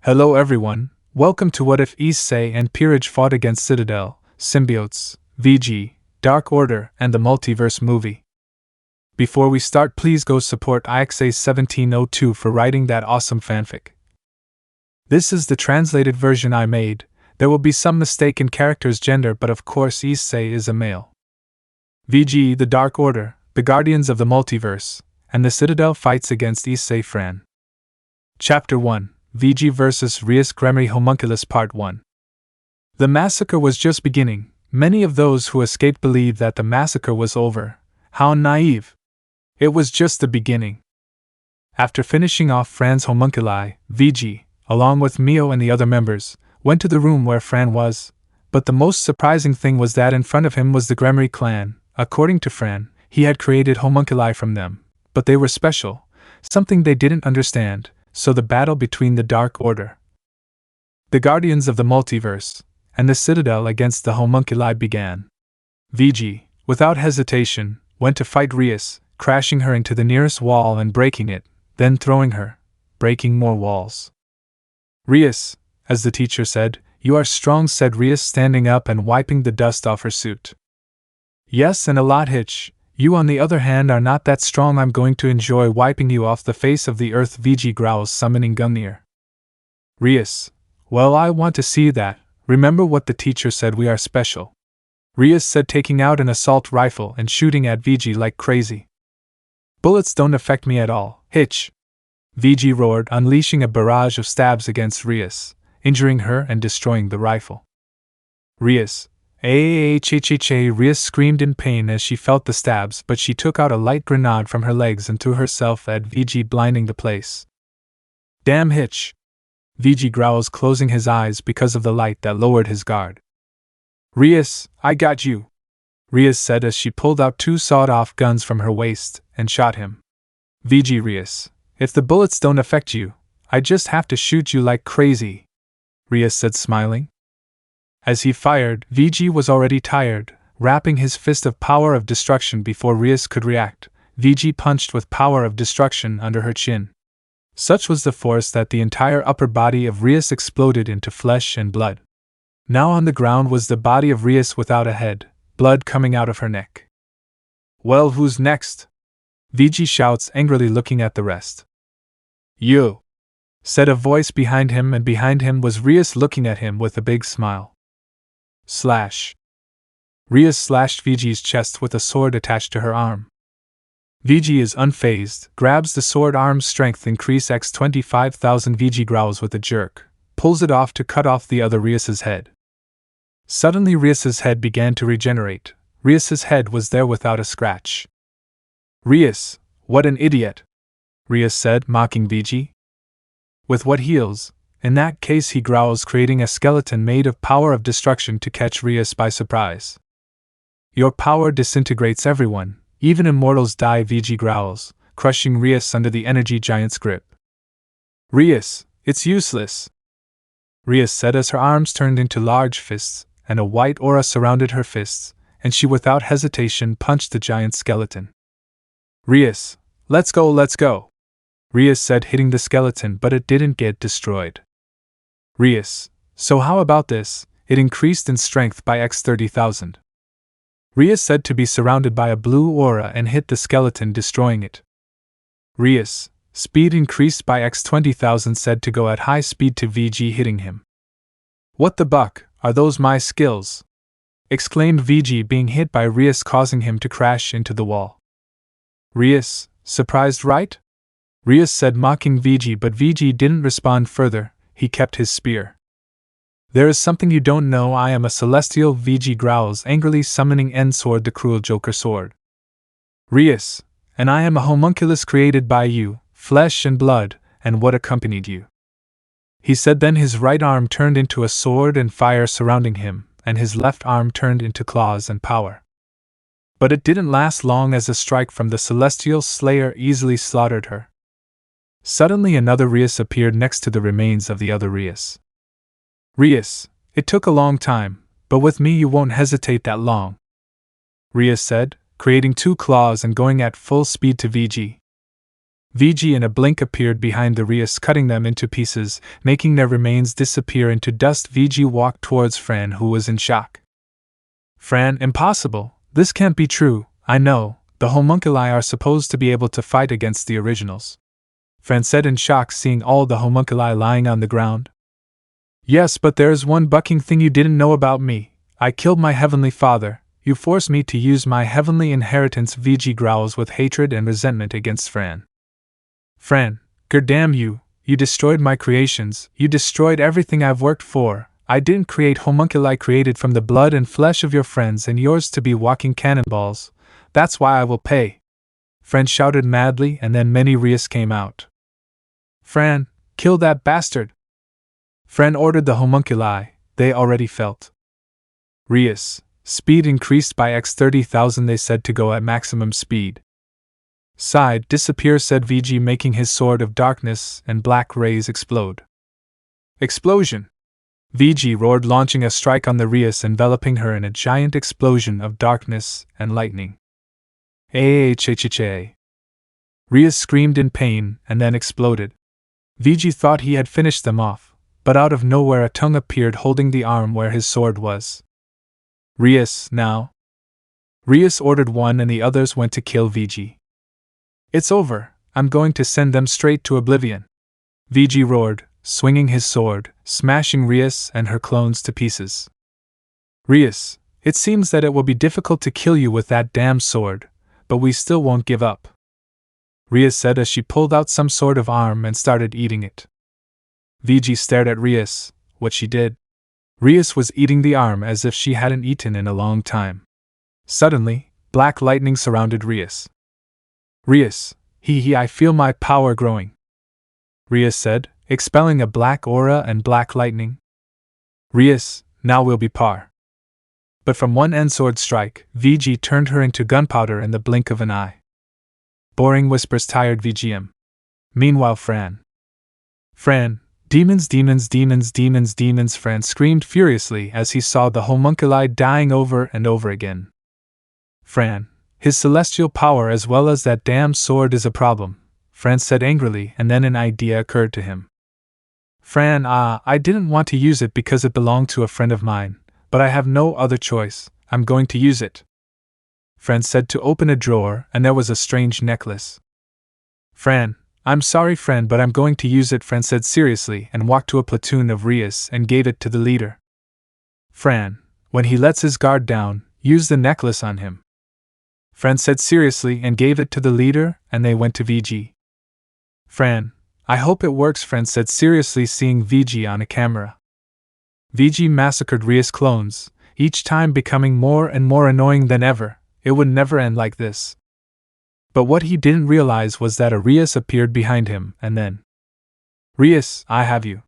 Hello everyone, welcome to What If Issei and Peerage fought against Citadel, Symbiotes, VG, Dark Order, and the Multiverse movie. Before we start, please go support Issei1702 for writing that awesome fanfic. This is the translated version I made. There will be some mistake in character's gender, but of course Issei is a male. VG, the Dark Order, the Guardians of the Multiverse, and the Citadel fights against Issei Fran. Chapter 1, VG vs. Rias Gremry Homunculus Part 1. The massacre was just beginning. Many of those who escaped believed that the massacre was over. How naive! It was just the beginning. After finishing off Fran's homunculi, VG, along with Mio and the other members, went to the room where Fran was, but the most surprising thing was that in front of him was the Gremry clan. According to Fran, he had created homunculi from them, but they were special, something they didn't understand, so the battle between the Dark Order, the Guardians of the Multiverse, and the Citadel against the homunculi began. VG, without hesitation, went to fight Rias, crashing her into the nearest wall and breaking it, then throwing her, breaking more walls. Rias, as the teacher said, "You are strong," said Rias, standing up and wiping the dust off her suit. "Yes, and a lot, Hitch. You on the other hand are not that strong. I'm going to enjoy wiping you off the face of the earth," VG growls, summoning Gungnir. Rias, "Well, I want to see that. Remember what the teacher said, we are special," Rias said, taking out an assault rifle and shooting at VG like crazy. "Bullets don't affect me at all, Hitch," VG roared, unleashing a barrage of stabs against Rias, injuring her and destroying the rifle. Rias, Rias screamed in pain as she felt the stabs, but she took out a light grenade from her legs and threw herself at VG, blinding the place. "Damn, Hitch," VG growls, closing his eyes because of the light that lowered his guard. "Rias, I got you," Rias said as she pulled out two sawed-off guns from her waist and shot him. VG, Rias, "If the bullets don't affect you, I just have to shoot you like crazy," Rias said, smiling. As he fired, VG was already tired, wrapping his fist of power of destruction before Rias could react. VG punched with power of destruction under her chin. Such was the force that the entire upper body of Rias exploded into flesh and blood. Now on the ground was the body of Rias without a head, blood coming out of her neck. "Well, who's next?" VG shouts angrily, looking at the rest. "You," said a voice behind him, and behind him was Rias looking at him with a big smile. Slash. Rias slashed VG's chest with a sword attached to her arm. VG is unfazed, grabs the sword, arm's strength increase x 25,000. VG growls with a jerk, pulls it off to cut off the other Rias's head. Suddenly Rias's head began to regenerate. Rias's head was there without a scratch. "Rias, what an idiot," Rias said, mocking VG. "With what heals? In that case," he growls, creating a skeleton made of power of destruction to catch Rias by surprise. "Your power disintegrates everyone, even immortals die," VG growls, crushing Rias under the energy giant's grip. "Rias, it's useless," Rias said as her arms turned into large fists, and a white aura surrounded her fists, and she without hesitation punched the giant skeleton. "Rias, let's go, Rias said, hitting the skeleton, but it didn't get destroyed. "Rias, so how about this? It increased in strength by x 30,000. Rias said, to be surrounded by a blue aura, and hit the skeleton, destroying it. "Rias, speed increased by x 20,000, said to go at high speed to VG, hitting him. "What the buck, are those my skills?" exclaimed VG, being hit by Rias, causing him to crash into the wall. "Rias, surprised, right?" Rias said, mocking VG, but VG didn't respond further. He kept his spear. "There is something you don't know. I am a celestial," VG growls angrily, summoning End Sword, the cruel Joker sword. "Rias, and I am a homunculus created by you, flesh and blood, and what accompanied you," he said. Then his right arm turned into a sword and fire surrounding him, and his left arm turned into claws and power. But it didn't last long, as a strike from the celestial slayer easily slaughtered her. Suddenly another Rias appeared next to the remains of the other Rias. "Rias, it took a long time, but with me you won't hesitate that long," Rias said, creating two claws and going at full speed to VG. VG in a blink appeared behind the Rias, cutting them into pieces, making their remains disappear into dust. VG walked towards Fran, who was in shock. Fran, impossible. This can't be true. I know, the homunculi are supposed to be able to fight against the originals. Fran said in shock, seeing all the homunculi lying on the ground. Yes, but there's one bucking thing you didn't know about me. I killed my heavenly father. You forced me to use my heavenly inheritance. VG growls with hatred and resentment against Fran. Fran, goddamn you, you destroyed my creations, you destroyed everything I've worked for. I didn't create homunculi created from the blood and flesh of your friends and yours to be walking cannonballs. That's why I will pay. Fran shouted madly, and then many Rias came out. Fran, kill that bastard! Fran ordered the homunculi. They already felt. Rias, speed increased by x 30,000. They said to go at maximum speed. Side, disappear, said VG, making his sword of darkness and black rays explode. Explosion! VG roared, launching a strike on the Rias, enveloping her in a giant explosion of darkness and lightning. Ahhhh! Rias screamed in pain and then exploded. VG thought he had finished them off, but out of nowhere a tongue appeared holding the arm where his sword was. Rias, now! Rias ordered one, and the others went to kill VG. It's over, I'm going to send them straight to oblivion. VG roared, swinging his sword, smashing Rias and her clones to pieces. Rias, it seems that it will be difficult to kill you with that damn sword, but we still won't give up. Rias said as she pulled out some sort of arm and started eating it. VG stared at Rias. What she did? Rias was eating the arm as if she hadn't eaten in a long time. Suddenly, black lightning surrounded Rias. Rias, I feel my power growing. Rias said, expelling a black aura and black lightning. Rias, now we'll be par. But from one end sword strike, VG turned her into gunpowder in the blink of an eye. Boring whispers tired VGM. Meanwhile, Fran, demons, demons, demons, demons, demons, Fran screamed furiously as he saw the homunculi dying over and over again. Fran, his celestial power as well as that damn sword is a problem, Fran said angrily, and then an idea occurred to him. Fran, I didn't want to use it because it belonged to a friend of mine, but I have no other choice, I'm going to use it. Fran said to open a drawer, and there was a strange necklace. Fran, I'm sorry, Fran, but I'm going to use it, Fran said seriously, and walked to a platoon of Rias and gave it to the leader. Fran, when he lets his guard down, use the necklace on him. Fran said seriously and gave it to the leader, and they went to VG. Fran, I hope it works, Fran said seriously, seeing VG on a camera. VG massacred Rias clones, each time becoming more and more annoying than ever. It would never end like this. But what he didn't realize was that a Rias appeared behind him, and then, Rias, I have you.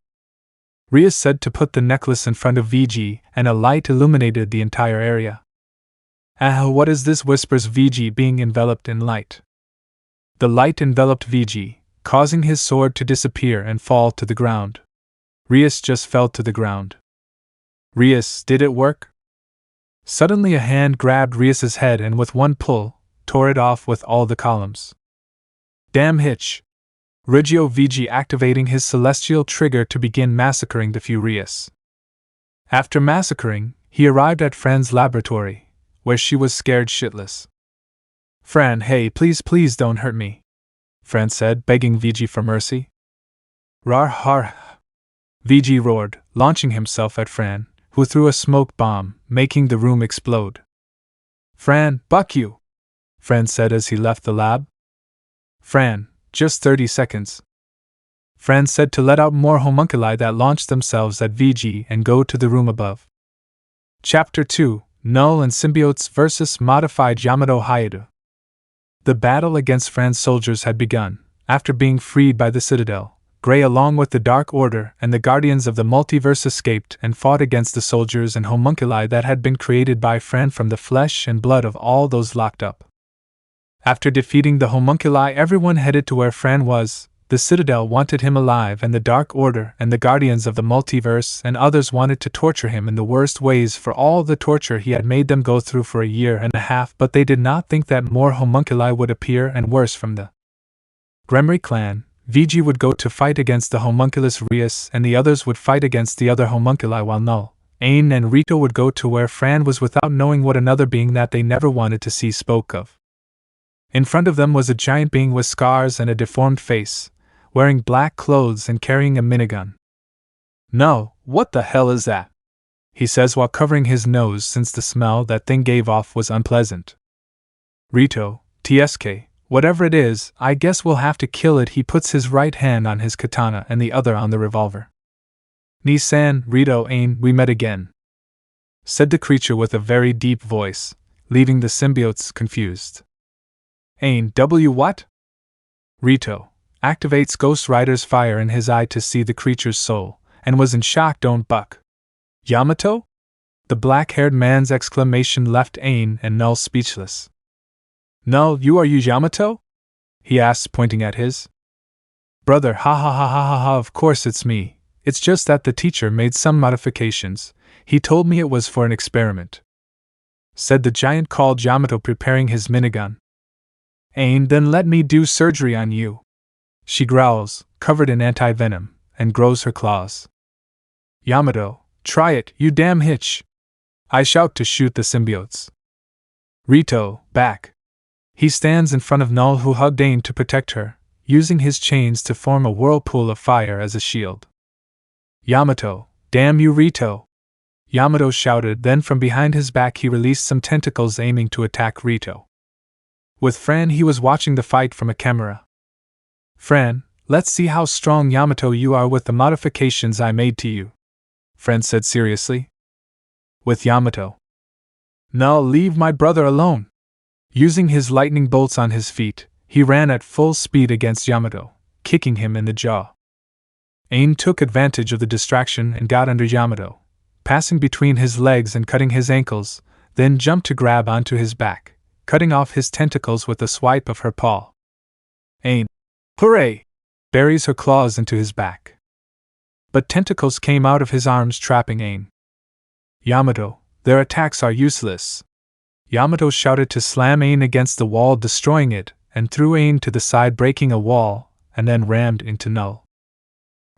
Rias said to put the necklace in front of VG, and a light illuminated the entire area. What is this? Whispers VG, being enveloped in light. The light enveloped VG, causing his sword to disappear and fall to the ground. Rias just fell to the ground. Rias, did it work? Suddenly a hand grabbed Rias's head and with one pull, tore it off with all the columns. Damn hitch! Reggio VG activating his celestial trigger to begin massacring the few Rias. After massacring, he arrived at Fran's laboratory, where she was scared shitless. Fran, hey, please don't hurt me, Fran said, begging VG for mercy. Rar har! VG roared, launching himself at Fran, who threw a smoke bomb, making the room explode. Fran, buck you! Fran said as he left the lab. Fran, just 30 seconds. Fran said to let out more homunculi that launched themselves at VG and go to the room above. Chapter 2, Null and Symbiotes vs. Modified Yamato Hayato. The battle against Fran's soldiers had begun, after being freed by the Citadel. Grey along with the Dark Order and the Guardians of the Multiverse escaped and fought against the soldiers and homunculi that had been created by Fran from the flesh and blood of all those locked up. After defeating the homunculi, everyone headed to where Fran was. The Citadel wanted him alive, and the Dark Order and the Guardians of the Multiverse and others wanted to torture him in the worst ways for all the torture he had made them go through for a year and a half, but they did not think that more homunculi would appear and worse from the Gremry clan, VG would go to fight against the homunculus Rias and the others would fight against the other homunculi while Null, Ain and Rito would go to where Fran was without knowing what another being that they never wanted to see spoke of. In front of them was a giant being with scars and a deformed face, wearing black clothes and carrying a minigun. "No, what the hell is that?" he says while covering his nose since the smell that thing gave off was unpleasant. "Rito, TSK, whatever it is, I guess we'll have to kill it." He puts his right hand on his katana and the other on the revolver. "Ni-san, Rito, Ain, we met again," said the creature with a very deep voice, leaving the symbiotes confused. "Ain, what?" Rito activates Ghost Rider's fire in his eye to see the creature's soul, and was in shock. "Don't buck. Yamato?" The black-haired man's exclamation left Ain and Null speechless. "Null, are you Yamato?" he asks, pointing at his brother. Ha ha ha ha ha ha, of course it's me. It's just that the teacher made some modifications. He told me it was for an experiment," said the giant called Yamato, preparing his minigun. "Ain, then let me do surgery on you," she growls, covered in anti-venom, and grows her claws. "Yamato, try it, you damn hitch!" I shout to shoot the symbiotes. "Rito, back!" He stands in front of Null, who hugged Ain to protect her, using his chains to form a whirlpool of fire as a shield. "Yamato, damn you, Rito!" Yamato shouted, then from behind his back he released some tentacles aiming to attack Rito. With Fran, he was watching the fight from a camera. "Fran, let's see how strong Yamato you are with the modifications I made to you," Fran said seriously. "With Yamato?" "No, leave my brother alone." Using his lightning bolts on his feet, he ran at full speed against Yamato, kicking him in the jaw. Ain took advantage of the distraction and got under Yamato, passing between his legs and cutting his ankles, then jumped to grab onto his back, cutting off his tentacles with a swipe of her paw. Ain, hooray! Buries her claws into his back. But tentacles came out of his arms, trapping Ain. "Yamato, their attacks are useless." Yamato shouted to slam Ain against the wall, destroying it, and threw Ain to the side, breaking a wall, and then rammed into Null.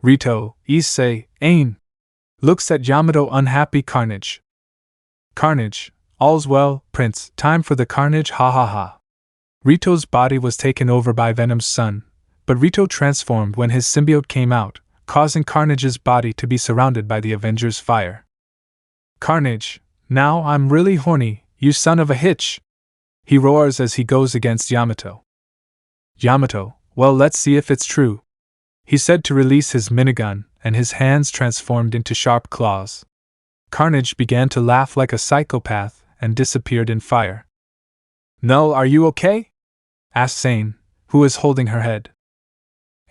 Rito, Issei, Ain! Looks at Yamato, unhappy. Carnage. "Carnage, all's well, Prince, time for the carnage, ha ha ha." Rito's body was taken over by Venom's son, but Rito transformed when his symbiote came out, causing Carnage's body to be surrounded by the Avengers' fire. "Carnage, now I'm really horny, you son of a hitch!" he roars as he goes against Yamato. "Yamato, well, let's see if it's true," he said to release his minigun, and his hands transformed into sharp claws. Carnage began to laugh like a psychopath and disappeared in fire. "Null, are you okay?" asked Ain, who is holding her head.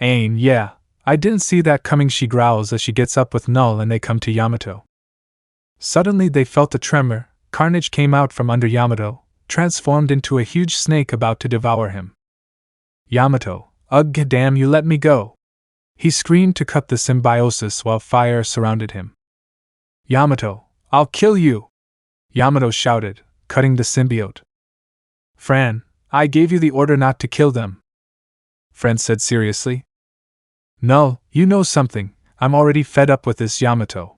"Ain, yeah, I didn't see that coming," she growls as she gets up with Null and they come to Yamato. Suddenly they felt a tremor. Carnage came out from under Yamato, transformed into a huge snake about to devour him. "Yamato, ugh, damn you, let me go!" he screamed to cut the symbiosis while fire surrounded him. "Yamato, I'll kill you!" Yamato shouted, cutting the symbiote. "Fran, I gave you the order not to kill them," Fran said seriously. "No, you know something, I'm already fed up with this Yamato."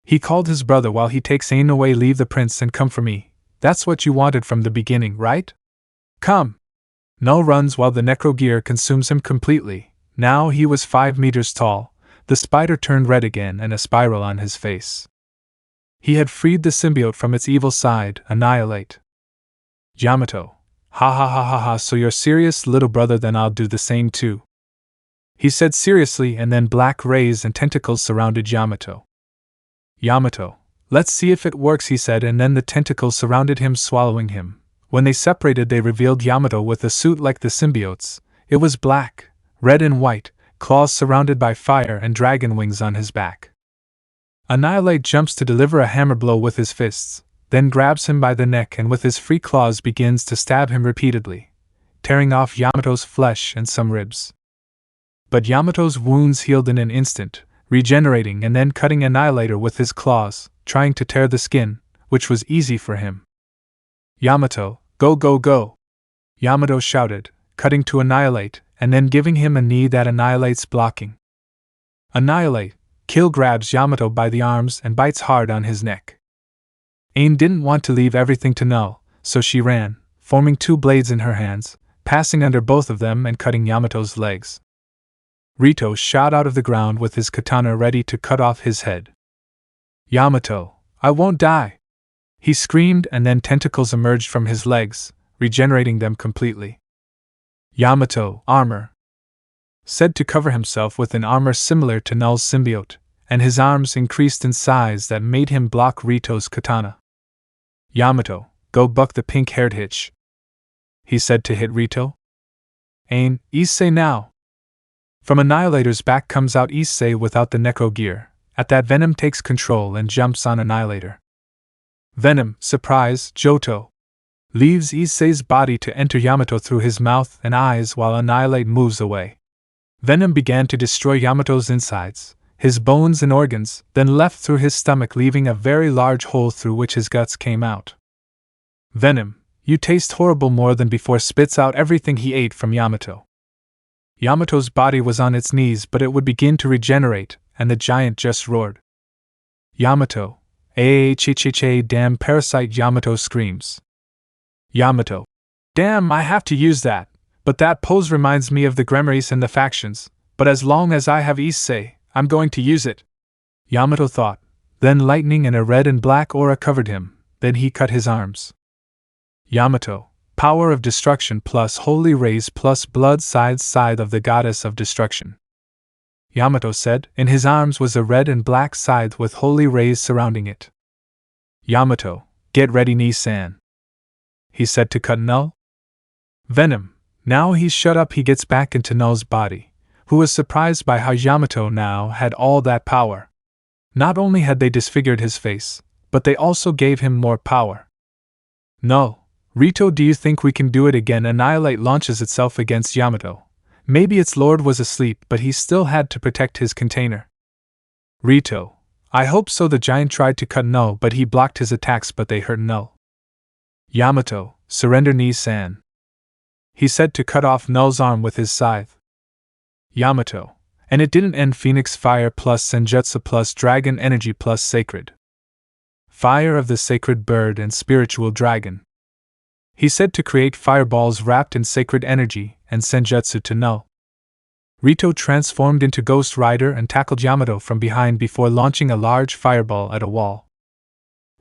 He called his brother while he takes Ain away. "Leave the prince and come for me. That's what you wanted from the beginning, right? Come!" Null runs while the necrogear consumes him completely. Now he was 5 meters tall. The spider turned red again and a spiral on his face. He had freed the symbiote from its evil side, annihilate. "Yamato, ha ha ha ha ha, so you're serious, little brother, then I'll do the same too," he said seriously, and then black rays and tentacles surrounded Yamato. "Yamato, let's see if it works," he said, and then the tentacles surrounded him, swallowing him. When they separated, they revealed Yamato with a suit like the symbiotes. It was black, red and white, claws surrounded by fire and dragon wings on his back. Annihilate jumps to deliver a hammer blow with his fists, then grabs him by the neck and with his free claws begins to stab him repeatedly, tearing off Yamato's flesh and some ribs. But Yamato's wounds healed in an instant, regenerating and then cutting Annihilator with his claws, trying to tear the skin, which was easy for him. "Yamato, go go go!" Yamato shouted, cutting to Annihilate, and then giving him a knee that annihilates blocking. Annihilate. Kill grabs Yamato by the arms and bites hard on his neck. Ain didn't want to leave everything to Null, so she ran, forming two blades in her hands, passing under both of them and cutting Yamato's legs. Rito shot out of the ground with his katana ready to cut off his head. Yamato, I won't die! He screamed, and then tentacles emerged from his legs, regenerating them completely. Yamato, armor. Said to cover himself with an armor similar to Null's symbiote, and his arms increased in size that made him block Rito's katana. Yamato, go buck the pink-haired hitch. He said to hit Rito. Ain, Issei now! From Annihilator's back comes out Issei without the necro gear. At that, Venom takes control and jumps on Annihilator. Venom, surprise, Johto. Leaves Issei's body to enter Yamato through his mouth and eyes while Annihilate moves away. Venom began to destroy Yamato's insides, his bones and organs, then left through his stomach, leaving a very large hole through which his guts came out. Venom, you taste horrible, more than before, spits out everything he ate from Yamato. Yamato's body was on its knees, but it would begin to regenerate, and the giant just roared. Yamato, damn parasite, Yamato screams. Yamato, damn, I have to use that, but that pose reminds me of the Gremlins and the factions, but as long as I have Issei, I'm going to use it. Yamato thought, then lightning and a red and black aura covered him, then he cut his arms. Yamato, power of destruction plus holy rays plus blood side of the goddess of destruction. Yamato said, in his arms was a red and black scythe with holy rays surrounding it. Yamato, get ready, Nissan. He said to cut Null. Venom, now he's shut up, he gets back into Null's body, who was surprised by how Yamato now had all that power. Not only had they disfigured his face, but they also gave him more power. Null, Rito, do you think we can do it again? Annihilate launches itself against Yamato. Maybe its lord was asleep, but he still had to protect his container. Rito, I hope so. The giant tried to cut Null, but he blocked his attacks, but they hurt Null. Yamato, surrender, Nissan. He said to cut off Null's arm with his scythe. Yamato, and it didn't end. Phoenix Fire plus Senjutsu plus Dragon Energy plus Sacred Fire of the Sacred Bird and Spiritual Dragon. He said to create fireballs wrapped in sacred energy and Senjutsu to Null. Rito transformed into Ghost Rider and tackled Yamato from behind before launching a large fireball at a wall.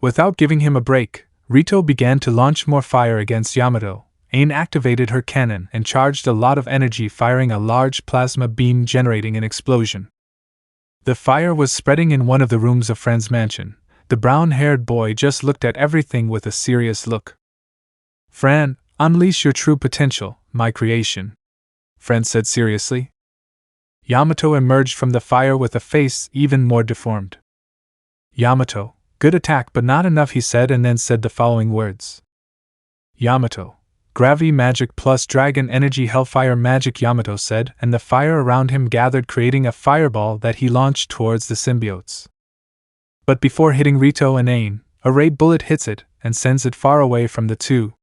Without giving him a break, Rito began to launch more fire against Yamato. Ain activated her cannon and charged a lot of energy, firing a large plasma beam generating an explosion. The fire was spreading in one of the rooms of Fran's mansion. The brown-haired boy just looked at everything with a serious look. Fran, unleash your true potential, my creation, Fran said seriously. Yamato emerged from the fire with a face even more deformed. Yamato, good attack but not enough, he said, and then said the following words. Yamato, gravity magic plus dragon energy hellfire magic, Yamato said, and the fire around him gathered, creating a fireball that he launched towards the symbiotes. But before hitting Rito and Ain, a ray bullet hits it and sends it far away from the two.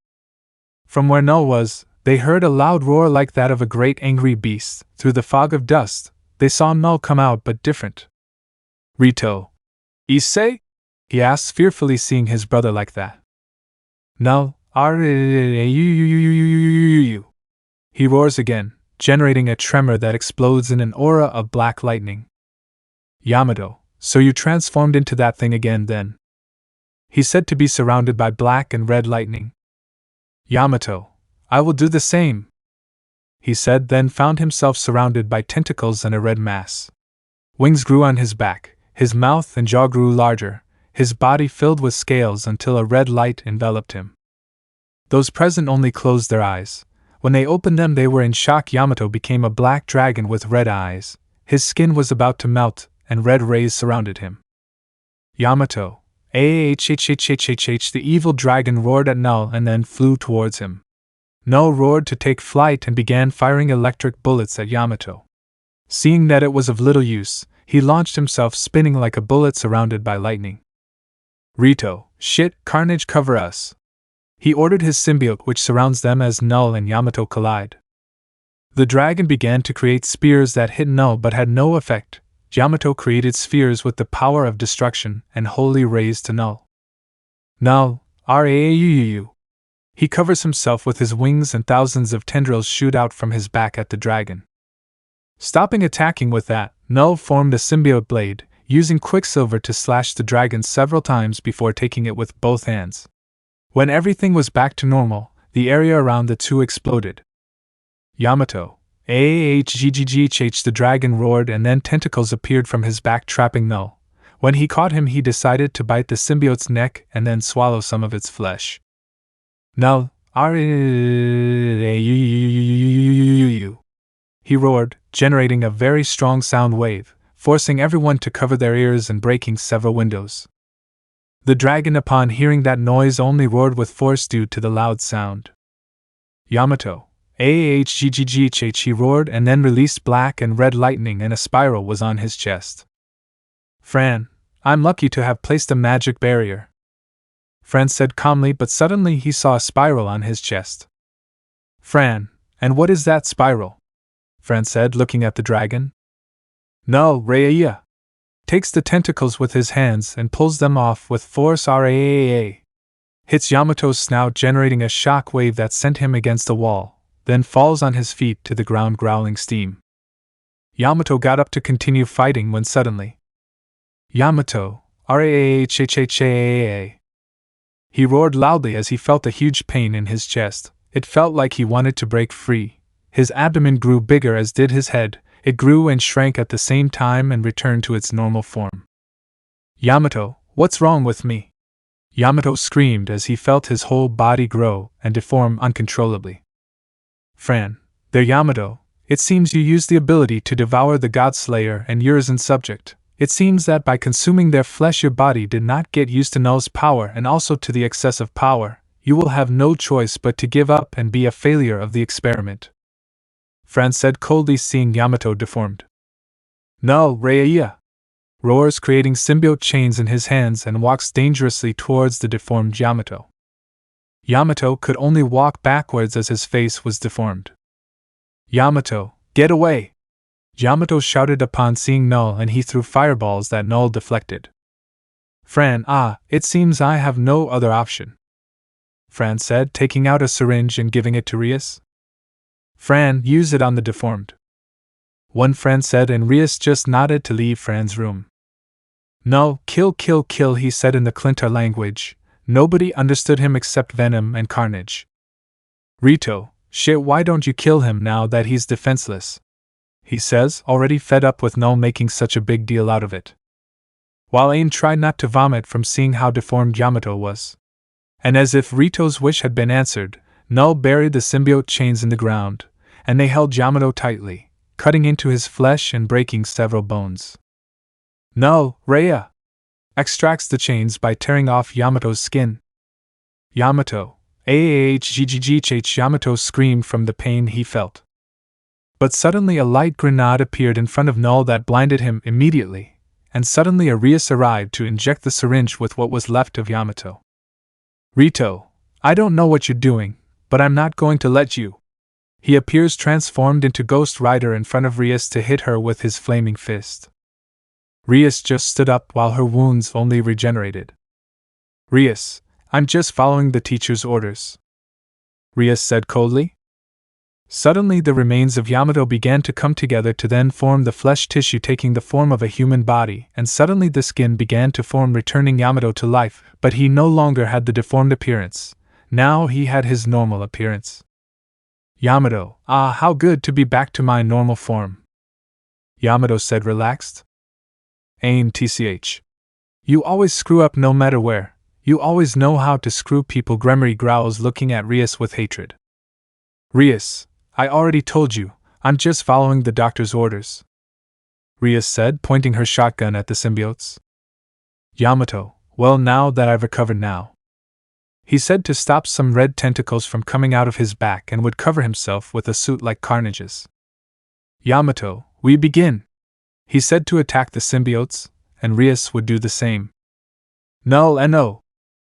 From where Null was, they heard a loud roar like that of a great angry beast. Through the fog of dust, they saw Null come out, but different. Rito. Issei? He asked fearfully, seeing his brother like that. Null, you. He roars again, generating a tremor that explodes in an aura of black lightning. Yamato, so you transformed into that thing again then? He said, to be surrounded by black and red lightning. Yamato, I will do the same, he said, then found himself surrounded by tentacles and a red mass. Wings grew on his back, his mouth and jaw grew larger, his body filled with scales until a red light enveloped him. Those present only closed their eyes. When they opened them, they were in shock. Yamato became a black dragon with red eyes. His skin was about to melt, and red rays surrounded him. Yamato, the evil dragon roared at Null and then flew towards him. Null roared to take flight and began firing electric bullets at Yamato. Seeing that it was of little use, he launched himself, spinning like a bullet surrounded by lightning. Rito, shit, Carnage, cover us. He ordered his symbiote, which surrounds them as Null and Yamato collide. The dragon began to create spears that hit Null but had no effect. Yamato created spheres with the power of destruction and wholly raised to Null. Null, Rauuu. He covers himself with his wings and thousands of tendrils shoot out from his back at the dragon. Stopping attacking with that, Null formed a symbiote blade, using Quicksilver to slash the dragon several times before taking it with both hands. When everything was back to normal, the area around the two exploded. Yamato, AHGGGH, the dragon roared, and then tentacles appeared from his back trapping Null. When he caught him, he decided to bite the symbiote's neck and then swallow some of its flesh. Null, Rauuu. He roared, generating a very strong sound wave, forcing everyone to cover their ears and breaking several windows. The dragon, upon hearing that noise, only roared with force due to the loud sound. Yamato, AHGGGH, he roared and then released black and red lightning, and a spiral was on his chest. Fran, I'm lucky to have placed a magic barrier, Fran said calmly, but suddenly he saw a spiral on his chest. Fran, and what is that spiral? Fran said, looking at the dragon. Null, Rauuu. Takes the tentacles with his hands and pulls them off with force. Rauuu. Hits Yamato's snout, generating a shock wave that sent him against the wall, then falls on his feet to the ground growling steam. Yamato got up to continue fighting when suddenly, Yamato, Rauuu. He roared loudly as he felt a huge pain in his chest. It felt like he wanted to break free. His abdomen grew bigger, as did his head. It grew and shrank at the same time and returned to its normal form. Yamato, what's wrong with me? Yamato screamed as he felt his whole body grow and deform uncontrollably. Fran, there Yamato, it seems you used the ability to devour the Godslayer and Urizen subject. It seems that by consuming their flesh your body did not get used to Null's power and also to the excessive power. You will have no choice but to give up and be a failure of the experiment, Fran said coldly, seeing Yamato deformed. Null, Rauuu. Roars, creating symbiote chains in his hands, and walks dangerously towards the deformed Yamato. Yamato could only walk backwards as his face was deformed. Yamato, get away! Yamato shouted upon seeing Null, and he threw fireballs that Null deflected. Fran, it seems I have no other option, Fran said, taking out a syringe and giving it to Rias. Fran, use it on the deformed one, Fran said, and Rias just nodded to leave Fran's room. No, kill, he said in the Clintar language. Nobody understood him except Venom and Carnage. Rito, shit, why don't you kill him now that he's defenseless? He says, already fed up with Null making such a big deal out of it. While Ain tried not to vomit from seeing how deformed Yamato was. And as if Rito's wish had been answered, Null buried the symbiote chains in the ground, and they held Yamato tightly, cutting into his flesh and breaking several bones. Null, Rauuu. Extracts the chains by tearing off Yamato's skin. Yamato, AHGGGH. Yamato screamed from the pain he felt. But suddenly a light grenade appeared in front of Null that blinded him immediately, and suddenly a Rias arrived to inject the syringe with what was left of Yamato. Rito, I don't know what you're doing, but I'm not going to let you. He appears transformed into Ghost Rider in front of Rias to hit her with his flaming fist. Rias just stood up while her wounds only regenerated. Rias, I'm just following the teacher's orders, Rias said coldly. Suddenly the remains of Yamato began to come together to then form the flesh tissue, taking the form of a human body, and suddenly the skin began to form, returning Yamato to life, but he no longer had the deformed appearance. Now he had his normal appearance. Yamato, how good to be back to my normal form, Yamato said relaxed. Ain tch. You always screw up no matter where. You always know how to screw people. Gremory growls, looking at Rias with hatred. Rias, I already told you, I'm just following the doctor's orders, Rias said, pointing her shotgun at the symbiotes. Yamato, well, now that I've recovered now, he said, to stop some red tentacles from coming out of his back, and would cover himself with a suit like Carnage's. Yamato, we begin, he said, to attack the symbiotes, and Rias would do the same. Null no.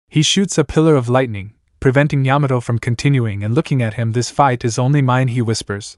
He shoots a pillar of lightning, preventing Yamato from continuing and looking at him. This fight is only mine, he whispers,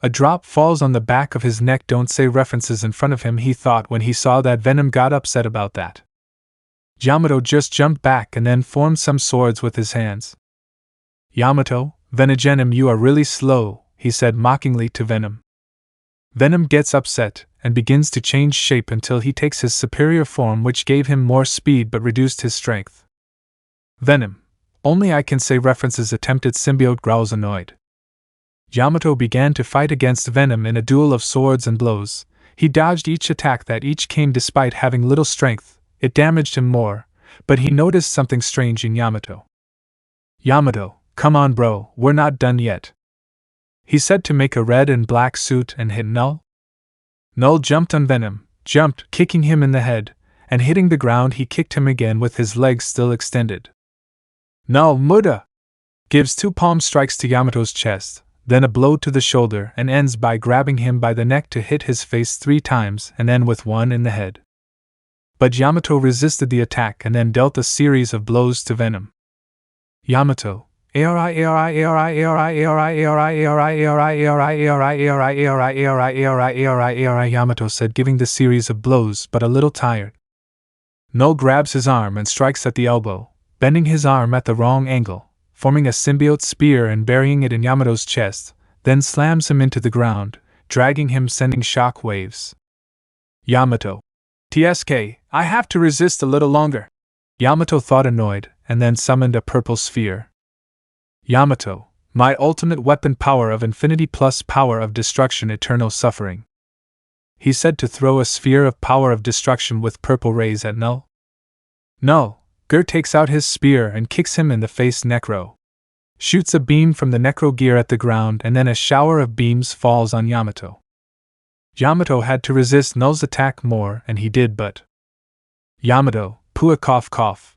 A drop falls on the back of his neck. Don't say references in front of him, he thought when he saw that Venom got upset about that. Yamato just jumped back and then formed some swords with his hands. Yamato, Venom, you are really slow, he said mockingly to Venom. Venom gets upset and begins to change shape until he takes his superior form, which gave him more speed but reduced his strength. Venom, only I can say references, attempted Symbiote growls annoyed. Yamato began to fight against Venom in a duel of swords and blows. He dodged each attack that each came despite having little strength. It damaged him more, but he noticed something strange in Yamato. Yamato, come on bro, we're not done yet. He said to make a red and black suit and hit Null. Null jumped on Venom, kicking him in the head, and hitting the ground he kicked him again with his legs still extended. Null Muda! Gives 2 palm strikes to Yamato's chest, then a blow to the shoulder and ends by grabbing him by the neck to hit his face 3 times and then with 1 in the head. But Yamato resisted the attack and then dealt a series of blows to Venom. Yamato, Yamato said, giving the series of blows but a little tired. Null grabs his arm and strikes at the elbow, bending his arm at the wrong angle, forming a symbiote spear and burying it in Yamato's chest, then slams him into the ground, dragging him, sending shock waves. Yamato, TSK, I have to resist a little longer, Yamato thought annoyed, and then summoned a purple sphere. Yamato, my ultimate weapon, power of infinity plus power of destruction, eternal suffering. He said to throw a sphere of power of destruction with purple rays at Null. Null, takes out his spear and kicks him in the face. Necro shoots a beam from the Necro gear at the ground and then a shower of beams falls on Yamato. Yamato had to resist Null's attack more and he did, but Yamato, pua cough cough.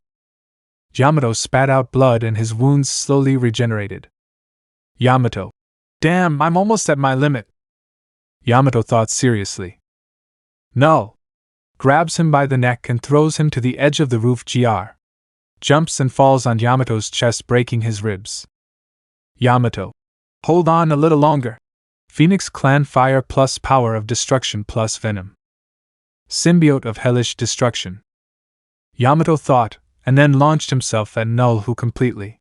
Yamato spat out blood and his wounds slowly regenerated. Yamato, damn, I'm almost at my limit, Yamato thought seriously. Null grabs him by the neck and throws him to the edge of the roof. GR jumps and falls on Yamato's chest, breaking his ribs. Yamato, hold on a little longer. Phoenix Clan fire plus power of destruction plus venom. Symbiote of hellish destruction. Yamato thought, and then launched himself at Null, who completely.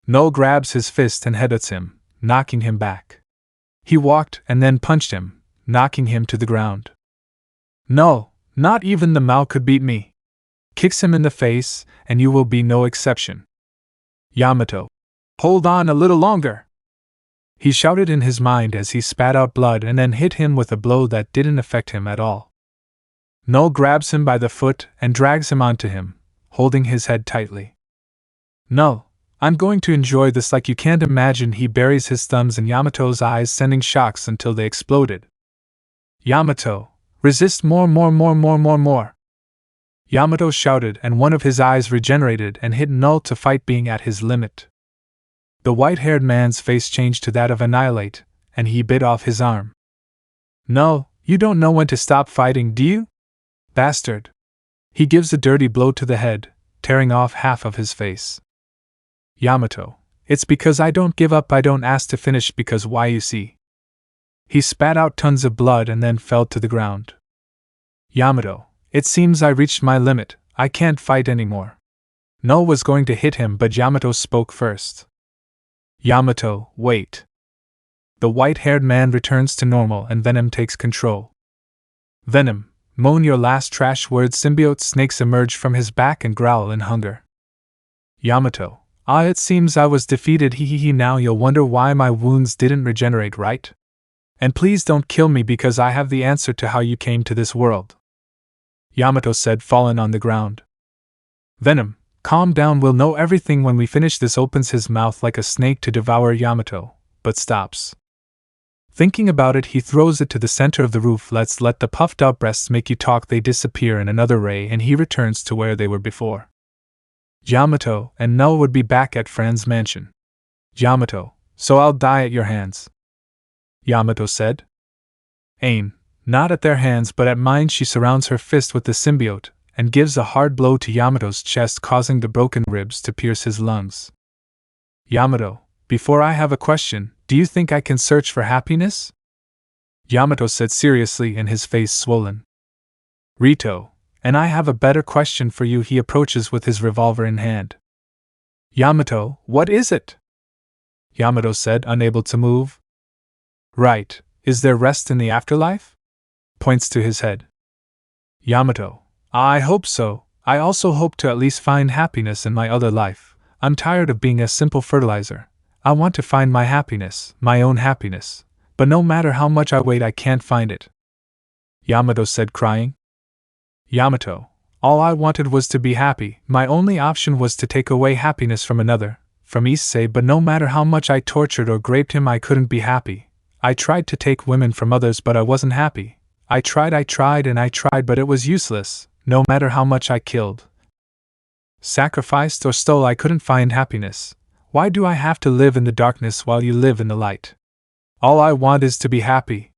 Null grabs his fist and headbutts him, knocking him back. He walked and then punched him, knocking him to the ground. Null, not even the Mao could beat me. Kicks him in the face, and you will be no exception. Yamato, hold on a little longer, he shouted in his mind as he spat out blood and then hit him with a blow that didn't affect him at all. Null grabs him by the foot and drags him onto him, holding his head tightly. Null, I'm going to enjoy this like you can't imagine. He buries his thumbs in Yamato's eyes, sending shocks until they exploded. Yamato, resist more. Yamato shouted, and one of his eyes regenerated and hit Null to fight, being at his limit. The white-haired man's face changed to that of Annihilate, and he bit off his arm. Null, you don't know when to stop fighting, do you? Bastard. He gives a dirty blow to the head, tearing off half of his face. Yamato, it's because I don't give up, I don't ask to finish, because why, you see. He spat out tons of blood and then fell to the ground. Yamato, it seems I reached my limit, I can't fight anymore. Null was going to hit him, but Yamato spoke first. Yamato, wait. The white-haired man returns to normal and Venom takes control. Venom, moan your last trash words. Symbiote snakes emerge from his back and growl in hunger. Yamato, it seems I was defeated. Now you'll wonder why my wounds didn't regenerate, right? And please don't kill me because I have the answer to how you came to this world. Yamato said, fallen on the ground. Venom, calm down, we'll know everything when we finish this. Opens his mouth like a snake to devour Yamato, but stops. Thinking about it, he throws it to the center of the roof. Let's let the puffed out breasts make you talk. They disappear in another ray and he returns to where they were before. Yamato and Null would be back at Fran's mansion. Yamato, so I'll die at your hands, Yamato said. Ain, not at their hands but at mine. She surrounds her fist with the symbiote and gives a hard blow to Yamato's chest, causing the broken ribs to pierce his lungs. Yamato, before I have a question, do you think I can search for happiness? Yamato said seriously and his face swollen. Rito, and I have a better question for you. He approaches with his revolver in hand. Yamato, what is it? Yamato said, unable to move. Right, is there rest in the afterlife? Points to his head. Yamato, I hope so. I also hope to at least find happiness in my other life. I'm tired of being a simple fertilizer. I want to find my happiness, my own happiness. But no matter how much I wait, I can't find it. Yamato said, crying. Yamato, all I wanted was to be happy. My only option was to take away happiness from another, from Issei, but no matter how much I tortured or raped him, I couldn't be happy. I tried to take women from others, but I wasn't happy. I tried, but it was useless. No matter how much I killed, sacrificed, or stole, I couldn't find happiness. Why do I have to live in the darkness while you live in the light? All I want is to be happy.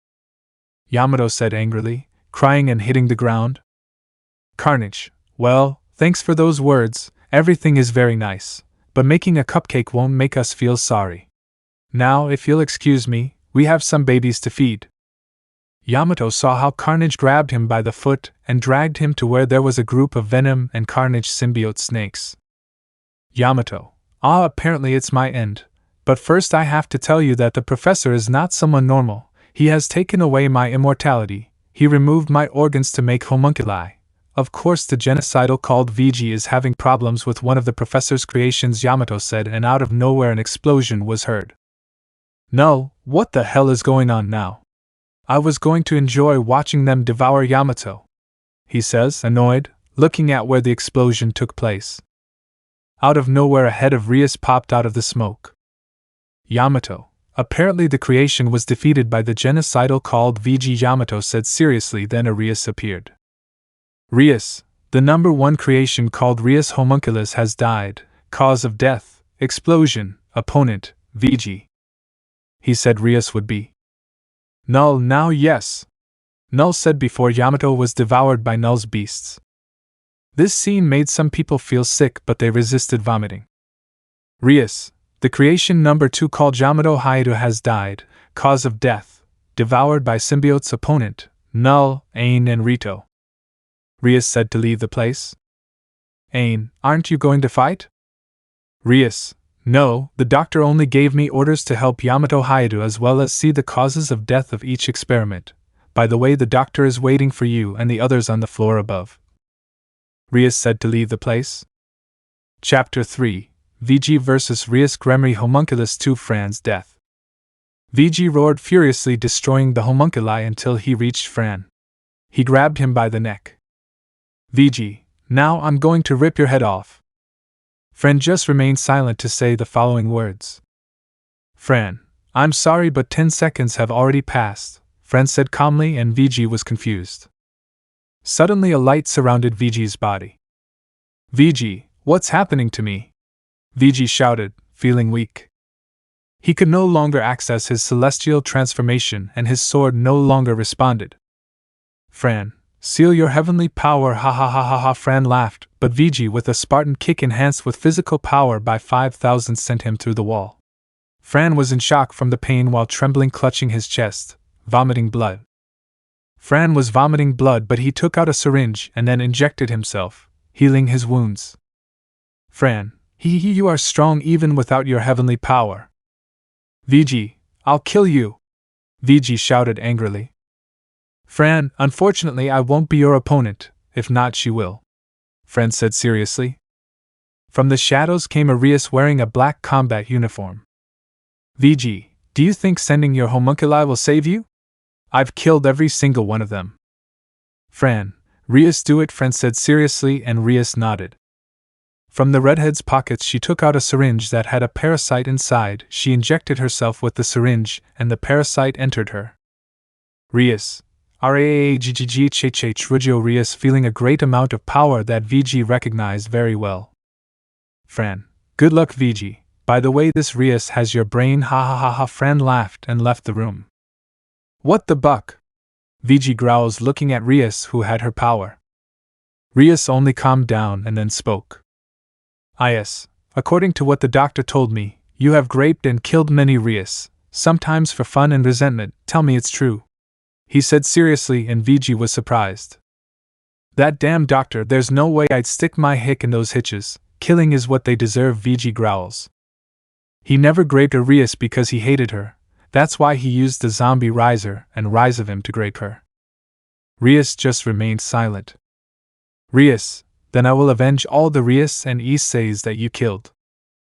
Yamato said angrily, crying and hitting the ground. Carnage, well, thanks for those words. Everything is very nice, but making a cupcake won't make us feel sorry. Now, if you'll excuse me, we have some babies to feed. Yamato saw how Carnage grabbed him by the foot and dragged him to where there was a group of Venom and Carnage symbiote snakes. Yamato, apparently it's my end. But first I have to tell you that the professor is not someone normal. He has taken away my immortality. He removed my organs to make homunculi. Of course the genocidal called VG is having problems with one of the professor's creations, Yamato said, and out of nowhere an explosion was heard. No, what the hell is going on now? I was going to enjoy watching them devour Yamato, he says, annoyed, looking at where the explosion took place. Out of nowhere a head of Rias popped out of the smoke. Yamato, apparently the creation was defeated by the genocidal called VG, Yamato said seriously, then a Rias appeared. Rias, the number one creation called Rias homunculus has died, cause of death, explosion, opponent, VG. He said Rias would be. Null now, yes. Null said before Yamato was devoured by Null's beasts. This scene made some people feel sick, but they resisted vomiting. Rias, the creation number 2 called Yamato Haido has died, cause of death, devoured by symbiotes, opponent, Null, Ain and Rito. Rias said to leave the place. Ain, aren't you going to fight? Rias, no, the doctor only gave me orders to help Yamato Haido as well as see the causes of death of each experiment. By the way, the doctor is waiting for you and the others on the floor above. Rias said to leave the place. Chapter 3, VG vs Rias Gremory Homunculus 2 Fran's death. VG roared furiously, destroying the homunculi until he reached Fran. He grabbed him by the neck. VG, now I'm going to rip your head off. Fran just remained silent to say the following words. Fran, I'm sorry, but 10 seconds have already passed, Fran said calmly, and VG was confused. Suddenly a light surrounded VG's body. VG, what's happening to me? VG shouted, feeling weak. He could no longer access his celestial transformation and his sword no longer responded. Fran, seal your heavenly power, ha ha ha ha ha. Fran laughed, but VG with a Spartan kick enhanced with physical power by 5,000 sent him through the wall. Fran was in shock from the pain while trembling, clutching his chest, vomiting blood. Fran was vomiting blood, but he took out a syringe and then injected himself, healing his wounds. Fran, you are strong even without your heavenly power. VG, I'll kill you, VG shouted angrily. Fran, unfortunately I won't be your opponent, if not she will, Fran said seriously. From the shadows came a Rias wearing a black combat uniform. VG, do you think sending your homunculi will save you? I've killed every single one of them. Fran, Rias do it, Fran said seriously, and Rias nodded. From the redhead's pockets she took out a syringe that had a parasite inside. She injected herself with the syringe, and the parasite entered her. Rias, Raggg Rias, feeling a great amount of power that VG recognized very well. Fran, good luck VG, by the way this Rias has your brain, ha ha ha ha. Fran laughed and left the room. What the buck? VG growls, looking at Rias, who had her power. Rias only calmed down and then spoke. Yes, according to what the doctor told me, You have raped and killed many Rias, sometimes for fun and resentment, tell me it's true. He said seriously, and VG was surprised. That damn doctor, there's no way I'd stick my hick in those hitches, killing is what they deserve, VG growls. He never raped a Rias because he hated her, that's why he used the zombie riser and rise of him to rape her. Rias just remained silent. Rias, then I will avenge all the Rias and Isseis that you killed,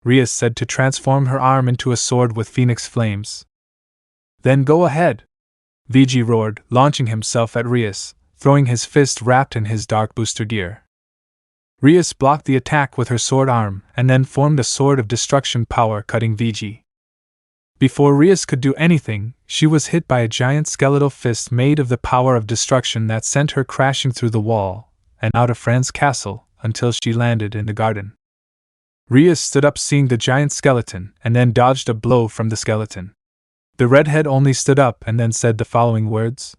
Rias said to transform her arm into a sword with phoenix flames. Then go ahead, VG roared, launching himself at Rias, throwing his fist wrapped in his dark booster gear. Rias blocked the attack with her sword arm and then formed a sword of destruction power, cutting VG. Before Rias could do anything, she was hit by a giant skeletal fist made of the power of destruction that sent her crashing through the wall and out of Fran's castle until she landed in the garden. Rias stood up seeing the giant skeleton and then dodged a blow from the skeleton. The redhead only stood up and then said the following words.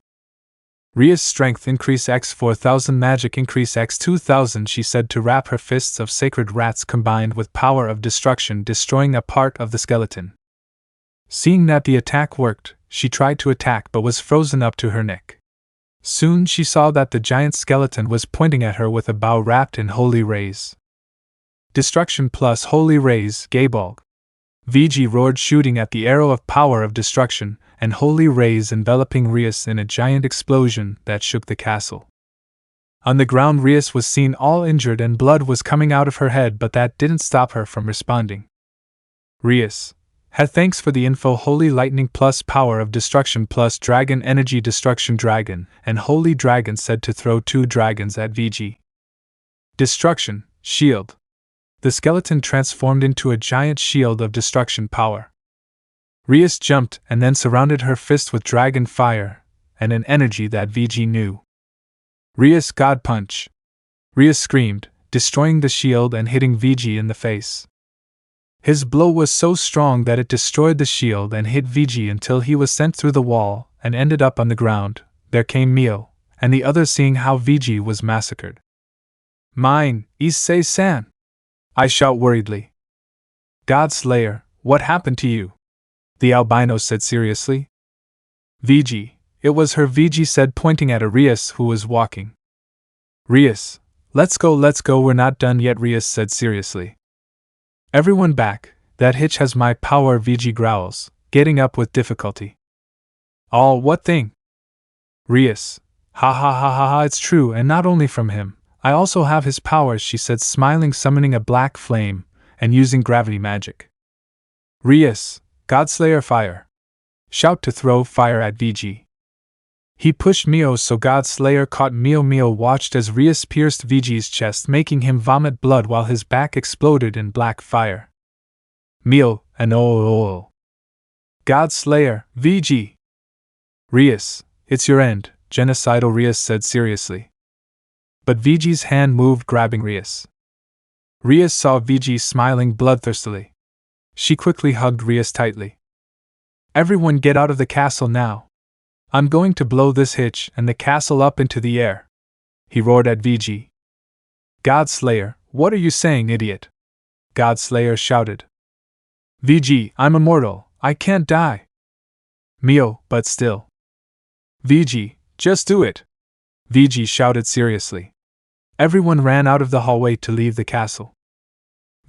Rias strength increase x 4000, magic increase x 2000, she said to wrap her fists of sacred rats combined with power of destruction, destroying a part of the skeleton. Seeing that the attack worked, she tried to attack but was frozen up to her neck. Soon she saw that the giant skeleton was pointing at her with a bow wrapped in holy rays. Destruction plus holy rays, Gabriel. VG roared, shooting at the arrow of power of destruction, and holy rays enveloping Rias in a giant explosion that shook the castle. On the ground, Rias was seen all injured and blood was coming out of her head, but that didn't stop her from responding. Rias had thanks for the info. Holy lightning plus power of destruction plus dragon energy destruction dragon, and holy dragon said to throw 2 dragons at VG. Destruction, shield. The skeleton transformed into a giant shield of destruction power. Rias jumped and then surrounded her fist with dragon fire and an energy that VG knew. Rias God punch. Rias screamed, destroying the shield and hitting VG in the face. His blow was so strong that it destroyed the shield and hit VG until he was sent through the wall and ended up on the ground. There came Mio and the others, seeing how VG was massacred. Mine, Issei-san! I shout worriedly. God Slayer, what happened to you? The albino said seriously. VG, it was her, VG said, pointing at a Rias who was walking. Rias, let's go, we're not done yet, Rias said seriously. Everyone back, that hitch has my power, VG growls, getting up with difficulty. All what thing? Rias, ha ha ha ha ha, it's true, and not only from him, I also have his powers, she said, smiling, summoning a black flame and using gravity magic. Rias, Godslayer fire. Shout to throw fire at VG. He pushed Mio so Godslayer caught Mio. Mio watched as Rias pierced VG's chest, making him vomit blood while his back exploded in black fire. Mio, and oh. Godslayer, VG. Rias, it's your end, genocidal, Rias said seriously. But VG's hand moved, grabbing Rias. Rias saw VG smiling bloodthirstily. She quickly hugged Rias tightly. Everyone get out of the castle now. I'm going to blow this hitch and the castle up into the air. He roared at VG. Godslayer, what are you saying, idiot? Godslayer shouted. VG, I'm immortal, I can't die. Mio, but still. VG, just do it. VG shouted seriously. Everyone ran out of the hallway to leave the castle.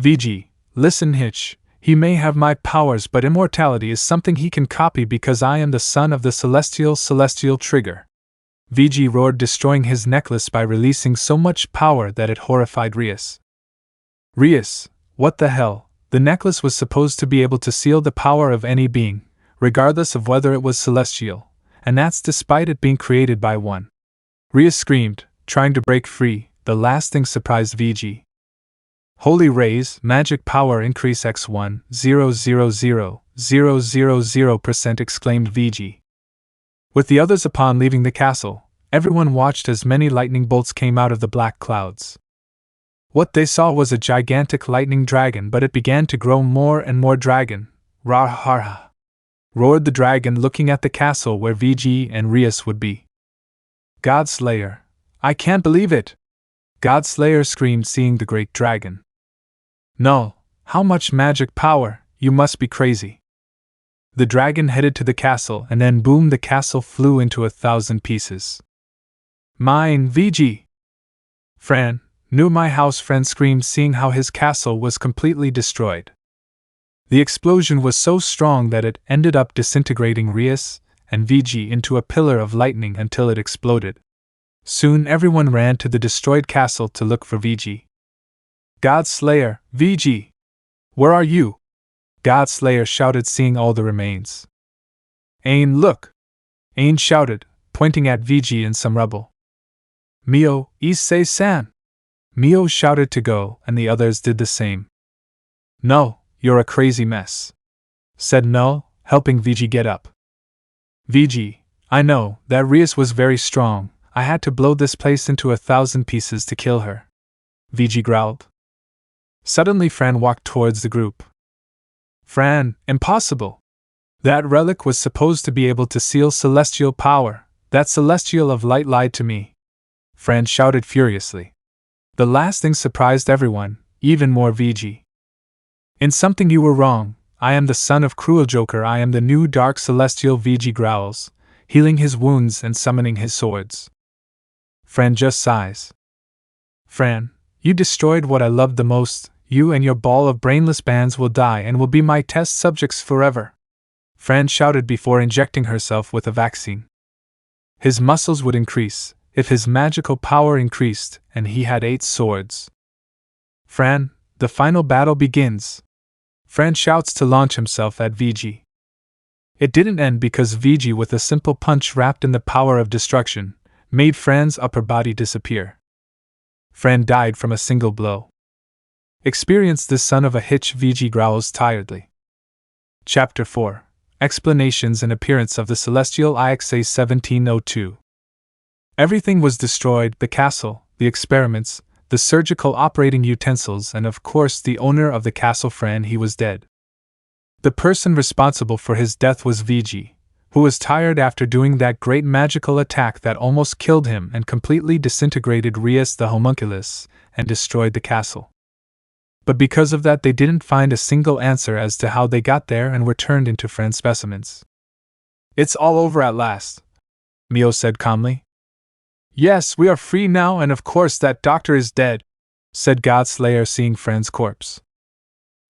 VG, listen, Hitch, he may have my powers, but immortality is something he can copy because I am the son of the celestial trigger. VG roared, destroying his necklace by releasing so much power that it horrified Rias. Rias, what the hell? The necklace was supposed to be able to seal the power of any being, regardless of whether it was celestial, and that's despite it being created by one. Rias screamed, trying to break free. The last thing surprised VG. Holy rays, magic power increase x1, 0.00000%, exclaimed VG. With the others upon leaving the castle, everyone watched as many lightning bolts came out of the black clouds. What they saw was a gigantic lightning dragon, but it began to grow more and more dragon. Rah-ha-ha! Roared the dragon, looking at the castle where VG and Rias would be. Godslayer, I can't believe it! Godslayer screamed, seeing the great dragon. No, how much magic power, you must be crazy. The dragon headed to the castle, and then boom, the castle flew into 1,000 pieces. Mine, VG! Fran, knew my house, Fran screamed, seeing how his castle was completely destroyed. The explosion was so strong that it ended up disintegrating Rias and VG into a pillar of lightning until it exploded. Soon everyone ran to the destroyed castle to look for VG. God Slayer, VG! Where are you? God Slayer shouted, seeing all the remains. Ain, look! Ain shouted, pointing at VG in some rubble. Mio, Issei-san! Mio shouted to go, and the others did the same. No, you're a crazy mess, said Null, helping VG get up. VG, I know, that Rias was very strong. I had to blow this place into 1,000 pieces to kill her, VG growled. Suddenly Fran walked towards the group. Fran, impossible! That relic was supposed to be able to seal celestial power. That celestial of light lied to me, Fran shouted furiously. The last thing surprised everyone, even more VG. In something you were wrong. I am the son of Cruel Joker. I am the new dark celestial, VG growls, healing his wounds and summoning his swords. Fran just sighs. Fran, you destroyed what I loved the most. You and your ball of brainless bands will die and will be my test subjects forever, Fran shouted before injecting herself with a vaccine. His muscles would increase if his magical power increased, and he had 8 swords. Fran, the final battle begins. Fran shouts to launch himself at VG. It didn't end because VG, with a simple punch wrapped in the power of destruction, made Fran's upper body disappear. Fran died from a single blow. Experience the son of a hitch, VG growls tiredly. Chapter 4. Explanations and Appearance of the Celestial Issei 1702. Everything was destroyed: the castle, the experiments, the surgical operating utensils, and of course the owner of the castle, Fran. He was dead. The person responsible for his death was VG, who was tired after doing that great magical attack that almost killed him and completely disintegrated Rias the homunculus and destroyed the castle. But because of that, they didn't find a single answer as to how they got there and were turned into Fran specimens. It's all over at last, Mio said calmly. Yes, we are free now, and of course that doctor is dead, said Godslayer, seeing Fran's corpse.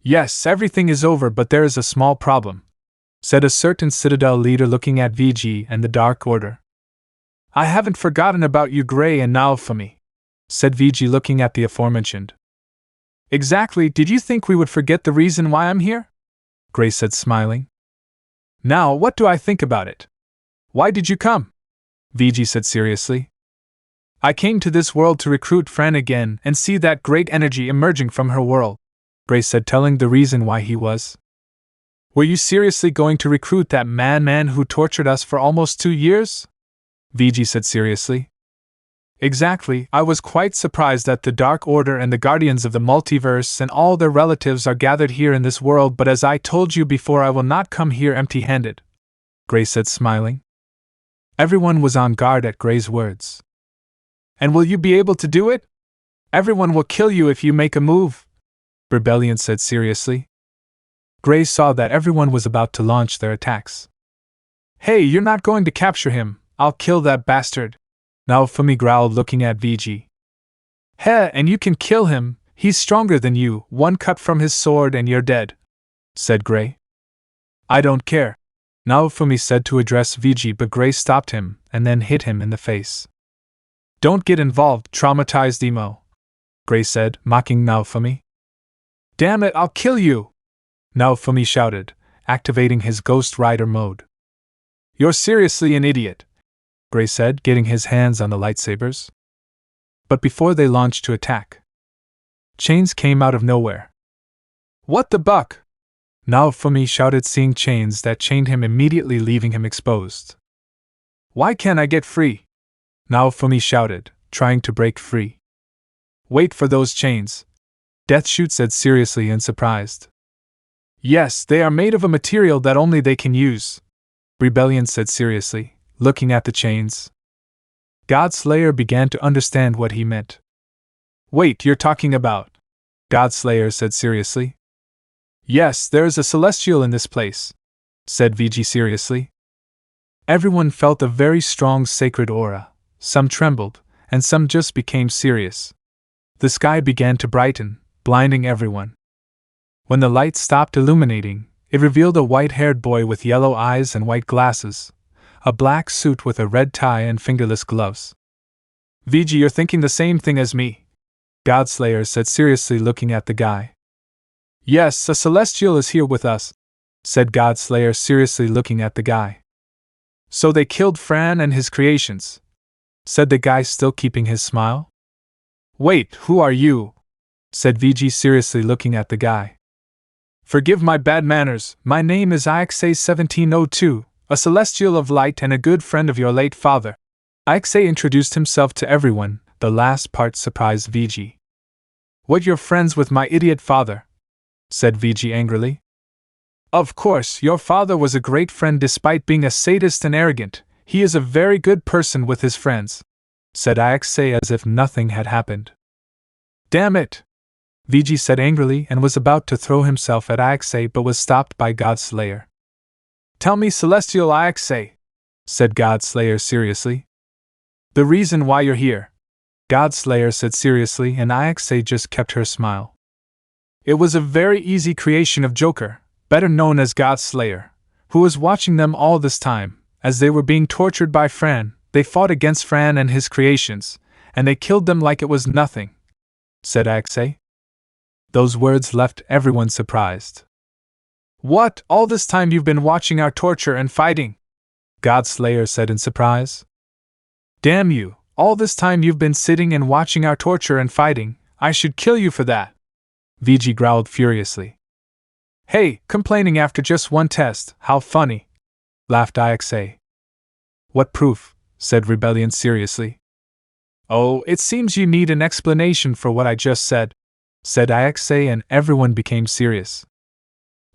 Yes, everything is over, but there is a small problem, said a certain Citadel leader, looking at VG and the Dark Order. I haven't forgotten about you, Gray and Naofumi, said VG, looking at the aforementioned. Exactly, did you think we would forget the reason why I'm here? Gray said, smiling. Now, what do I think about it? Why did you come? VG said seriously. I came to this world to recruit Fran again and see that great energy emerging from her world, Gray said, telling the reason why he was. Were you seriously going to recruit that man who tortured us for almost 2 years? VG said seriously. Exactly, I was quite surprised that the Dark Order and the Guardians of the Multiverse and all their relatives are gathered here in this world, but as I told you before, I will not come here empty-handed, Gray said, smiling. Everyone was on guard at Gray's words. And will you be able to do it? Everyone will kill you if you make a move, Rebellion said seriously. Gray saw that everyone was about to launch their attacks. Hey, you're not going to capture him. I'll kill that bastard, Naofumi growled, looking at VG. Heh, and you can kill him. He's stronger than you. 1 cut from his sword and you're dead, said Gray. I don't care, Naofumi said to address VG, but Gray stopped him and then hit him in the face. Don't get involved, traumatized emo, Gray said, mocking Naofumi. Damn it, I'll kill you, Naofumi shouted, activating his Ghost Rider mode. You're seriously an idiot, Gray said, getting his hands on the lightsabers. But before they launched to attack, chains came out of nowhere. What the buck? Naofumi shouted, seeing chains that chained him, immediately leaving him exposed. Why can't I get free? Naofumi shouted, trying to break free. Wait for those chains, Deathshoot said seriously and surprised. Yes, they are made of a material that only they can use, Rebellion said seriously, looking at the chains. Godslayer began to understand what he meant. Wait, you're talking about? Godslayer said seriously. Yes, there is a celestial in this place, said VG seriously. Everyone felt a very strong sacred aura. Some trembled, and some just became serious. The sky began to brighten, blinding everyone. When the light stopped illuminating, it revealed a white-haired boy with yellow eyes and white glasses, a black suit with a red tie and fingerless gloves. VG, you're thinking the same thing as me, Godslayer said seriously looking at the guy. Yes, a celestial is here with us, said Godslayer seriously looking at the guy. So they killed Fran and his creations, said the guy still keeping his smile. Wait, who are you? Said VG seriously looking at the guy. Forgive my bad manners, my name is Issei 1702, a celestial of light and a good friend of your late father. Issei introduced himself to everyone, the last part surprised VG. What, you're friends with my idiot father? Said VG angrily. Of course, your father was a great friend despite being a sadist and arrogant. He is a very good person with his friends, said Issei as if nothing had happened. Damn it! VG said angrily and was about to throw himself at Issei but was stopped by Godslayer. Tell me, Celestial Issei, said Godslayer seriously. The reason why you're here, Godslayer said seriously, and Issei just kept her smile. It was a very easy creation of Joker, better known as Godslayer, who was watching them all this time. As they were being tortured by Fran, they fought against Fran and his creations, and they killed them like it was nothing, said Issei. Those words left everyone surprised. What, all this time you've been watching our torture and fighting? Godslayer said in surprise. Damn you, all this time you've been sitting and watching our torture and fighting, I should kill you for that, VG growled furiously. Hey, complaining after just one test, how funny, laughed Issei. What proof? Said Rebellion seriously. Oh, it seems you need an explanation for what I just said Issei, and everyone became serious.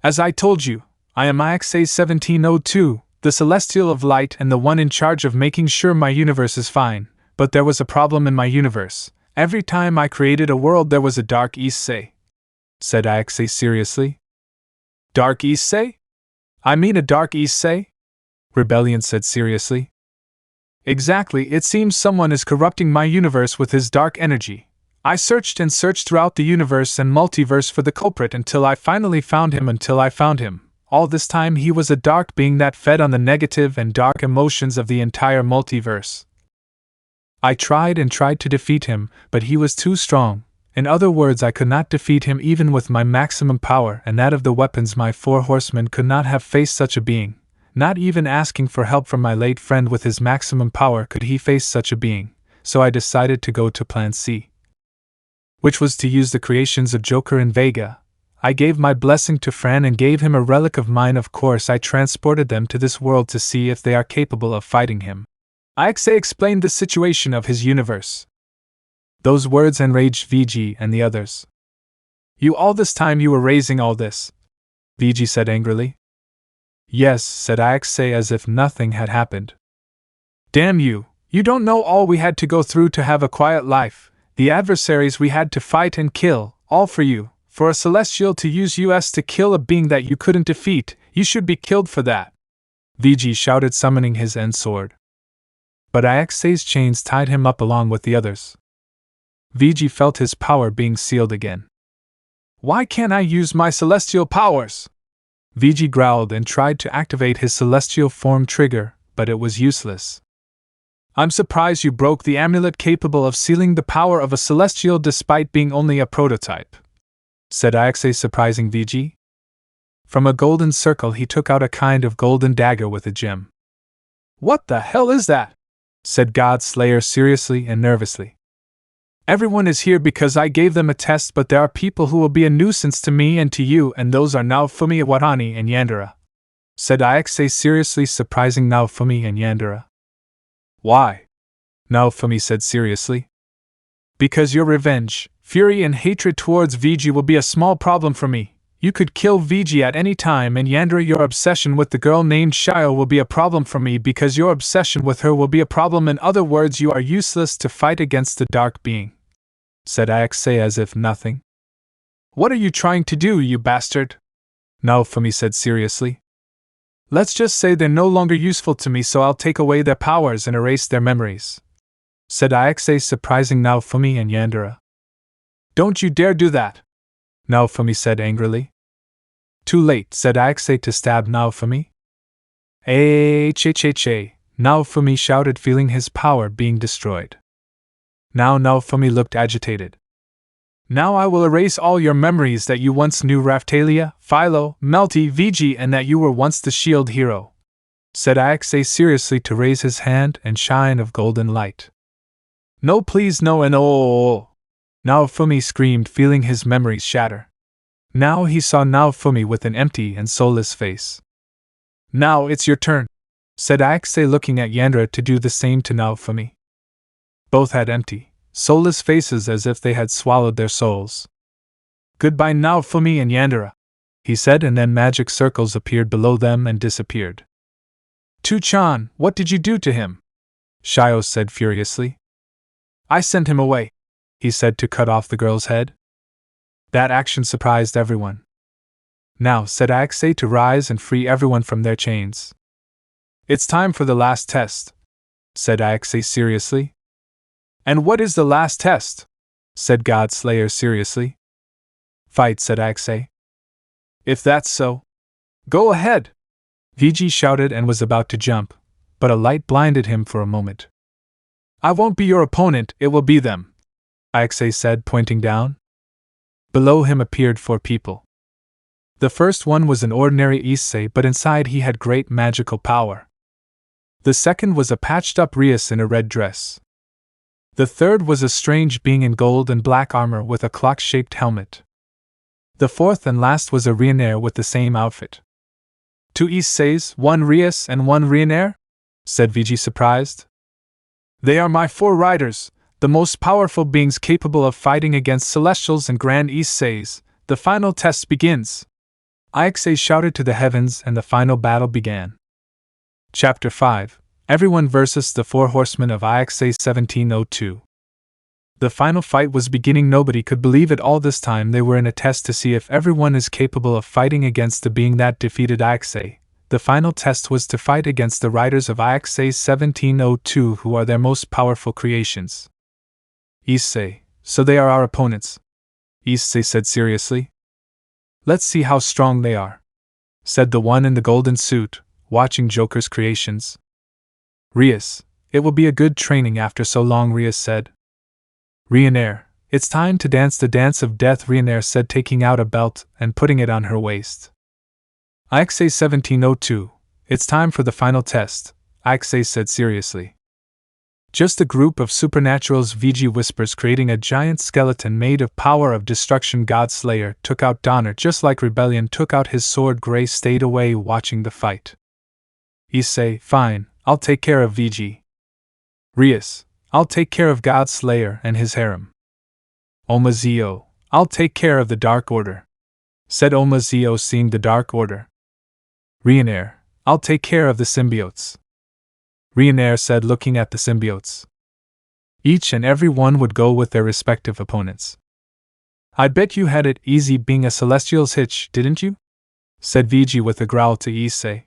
As I told you, I am Issei 1702, the Celestial of Light and the one in charge of making sure my universe is fine, but there was a problem in my universe. Every time I created a world there was a dark Issei, said Issei seriously. Dark Issei? I mean a dark Issei? Rebellion said seriously. Exactly, it seems someone is corrupting my universe with his dark energy. I searched and searched throughout the universe and multiverse for the culprit until I finally found him. All this time he was a dark being that fed on the negative and dark emotions of the entire multiverse. I tried and tried to defeat him, but he was too strong. In other words, I could not defeat him even with my maximum power and that of the weapons. My 4 horsemen could not have faced such a being. Not even asking for help from my late friend with his maximum power could he face such a being, so I decided to go to Plan C, which was to use the creations of Joker and Vega. I gave my blessing to Fran and gave him a relic of mine. Of course, I transported them to this world to see if they are capable of fighting him. Issei explained the situation of his universe. Those words enraged VG and the others. You, all this time you were raising all this, VG said angrily. Yes, said Issei as if nothing had happened. Damn you, you don't know all we had to go through to have a quiet life, the adversaries we had to fight and kill, all for you, for a celestial to use us to kill a being that you couldn't defeat. You should be killed for that, VG shouted, summoning his end sword. But Issei's chains tied him up along with the others. VG felt his power being sealed again. Why can't I use my celestial powers? VG growled and tried to activate his celestial form trigger, but it was useless. I'm surprised you broke the amulet capable of sealing the power of a celestial despite being only a prototype, said Issei, surprising VG. From a golden circle he took out a kind of golden dagger with a gem. What the hell is that? Said Godslayer seriously and nervously. Everyone is here because I gave them a test, but there are people who will be a nuisance to me and to you, and those are Naofumi, Watani, and Yandere, said Issei seriously, surprising Naofumi and Yandere. Why? Naofumi said seriously. Because your revenge, fury, and hatred towards VG will be a small problem for me. You could kill VG at any time, and Yandere, your obsession with the girl named Shio will be a problem for me because your obsession with her will be a problem. In other words, you are useless to fight against the dark being, said Issei as if nothing. What are you trying to do, you bastard? Naofumi said seriously. Let's just say they're no longer useful to me, so I'll take away their powers and erase their memories, said Issei, surprising Naofumi and Yandere. Don't you dare do that, Naofumi said angrily. Too late, said Issei to stab Naofumi. Naofumi shouted, feeling his power being destroyed. Now Naofumi looked agitated. Now I will erase all your memories that you once knew Raftalia, Philo, Melty, VG, and that you were once the shield hero, said Issei seriously to raise his hand and shine of golden light. No, please, no, and oh! Naofumi screamed, feeling his memories shatter. Now he saw Naofumi with an empty and soulless face. Now it's your turn, said Issei, looking at Yandere to do the same to Naofumi. Both had empty, soulless faces as if they had swallowed their souls. Goodbye, Naofumi and Yandere, he said, and then magic circles appeared below them and disappeared. Tu-chan, what did you do to him? Shio said furiously. I sent him away, he said, to cut off the girl's head. That action surprised everyone. Now, said Issei, to rise and free everyone from their chains. It's time for the last test, said Issei seriously. And what is the last test? Said Godslayer seriously. Fight, said Issei. If that's so, go ahead, VG shouted and was about to jump, but a light blinded him for a moment. I won't be your opponent, it will be them, Issei said, pointing down. Below him appeared 4 people. The first one was an ordinary Issei, but inside he had great magical power. The second was a patched-up Rias in a red dress. The third was a strange being in gold and black armor with a clock-shaped helmet. The fourth and last was a Ryanair with the same outfit. 2 Isseis, 1 Rias and 1 Ryanair? Said VG, surprised. They are my 4 riders, the most powerful beings capable of fighting against Celestials and Grand Isseis. The final test begins. Issei shouted to the heavens and the final battle began. Chapter 5. Everyone versus the 4 Horsemen of Issei 1702. The final fight was beginning. Nobody could believe it. All this time they were in a test to see if everyone is capable of fighting against the being that defeated Issei. The final test was to fight against the riders of Issei 1702, who are their most powerful creations. Issei, so they are our opponents, Issei said seriously. Let's see how strong they are, said the one in the golden suit, watching Joker's creations. Rias, it will be a good training after so long, Rias said. Ryanair, it's time to dance the dance of death, Ryanair said, taking out a belt and putting it on her waist. Issei 1702, it's time for the final test, Issei said seriously. Just a group of supernaturals, VG whispers, creating a giant skeleton made of power of destruction. Godslayer took out Donner just like Rebellion took out his sword. Gray stayed away watching the fight. Issei, fine, I'll take care of VG. Rias, I'll take care of Godslayer and his harem. Omazeo, I'll take care of the Dark Order, said Omazeo, seeing the Dark Order. Ryanair, I'll take care of the Symbiotes, Ryanair said, looking at the Symbiotes. Each and every one would go with their respective opponents. I bet you had it easy being a Celestial's hitch, didn't you? Said VG with a growl to Issei.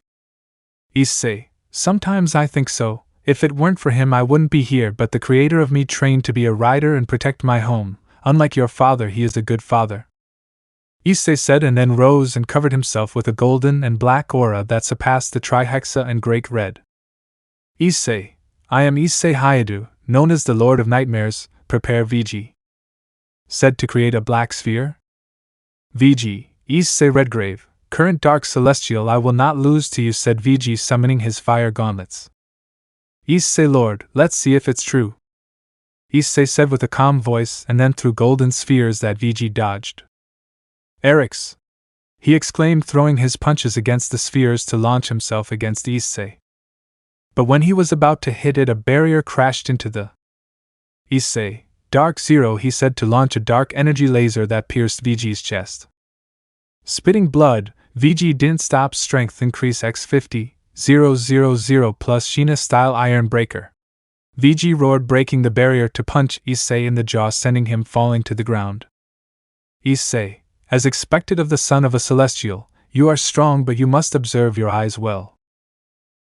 Issei, sometimes I think so. If it weren't for him I wouldn't be here, but the creator of me trained to be a rider and protect my home. Unlike your father, he is a good father, Issei said, and then rose and covered himself with a golden and black aura that surpassed the Trihexa and Great Red. Issei, I am Issei Hayadu, known as the Lord of Nightmares. Prepare, VG said, to create a black sphere. VG, Issei Redgrave, current Dark Celestial, I will not lose to you, said VG, summoning his fire gauntlets. Issei Lord, let's see if it's true, Issei said with a calm voice, and then threw golden spheres that VG dodged. Eric's, he exclaimed, throwing his punches against the spheres to launch himself against Issei. But when he was about to hit it, a barrier crashed into the Issei. Dark Zero, he said, to launch a dark energy laser that pierced VG's chest. Spitting blood, VG didn't stop. Strength increase X50, 000 plus Sheena style Iron Breaker. VG roared, breaking the barrier to punch Issei in the jaw, sending him falling to the ground. Issei, as expected of the son of a Celestial, You are strong, but you must observe your eyes well,"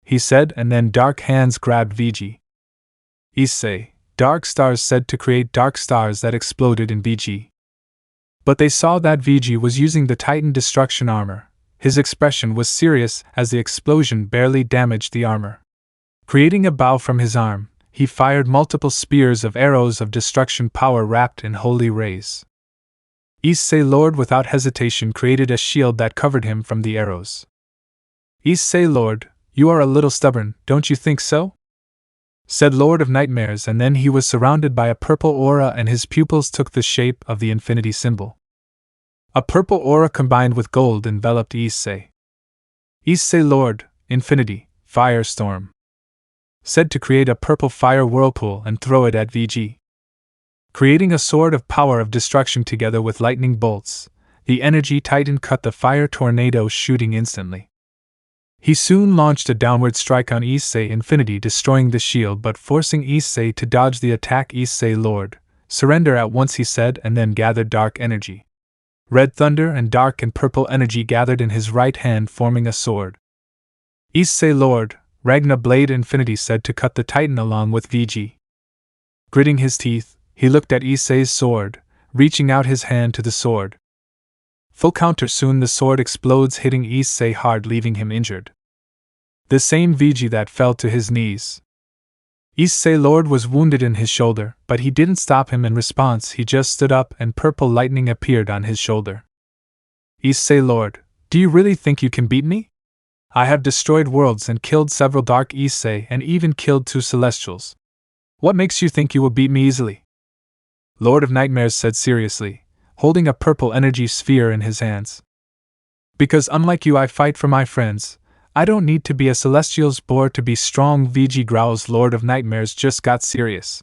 he said, and then dark hands grabbed VG. Issei, dark stars said to create dark stars that exploded in VG. But they saw that VG was using the Titan destruction armor. His expression was serious as the explosion barely damaged the armor. Creating a bow from his arm, he fired multiple spears of arrows of destruction power wrapped in holy rays. Issei Lord without hesitation created a shield that covered him from the arrows. "Issei Lord, you are a little stubborn, don't you think so?" said Lord of Nightmares, and then he was surrounded by a purple aura and his pupils took the shape of the infinity symbol. A purple aura combined with gold enveloped Issei. "Issei Lord, Infinity, Firestorm," said to create a purple fire whirlpool and throw it at VG. Creating a sword of power of destruction together with lightning bolts, the energy titan cut the fire tornado, shooting instantly. He soon launched a downward strike on Issei Infinity, destroying the shield but forcing Issei to dodge the attack. "Issei Lord, surrender at once," he said, and then gathered dark energy. Red thunder and dark and purple energy gathered in his right hand, forming a sword. "Issei Lord, Ragna Blade," Infinity said to cut the titan along with VG. Gritting his teeth, he looked at Issei's sword, reaching out his hand to the sword. Full counter, soon the sword explodes, hitting Issei hard, leaving him injured. The same VG that fell to his knees. Issei Lord was wounded in his shoulder, but he didn't stop him. In response, he just stood up and purple lightning appeared on his shoulder. "Issei Lord, do you really think you can beat me? I have destroyed worlds and killed several dark Issei and even killed 2 celestials. What makes you think you will beat me easily?" Lord of Nightmares said seriously, holding a purple energy sphere in his hands. "Because unlike you, I fight for my friends. I don't need to be a celestial's boar to be strong," VG growls. Lord of Nightmares just got serious.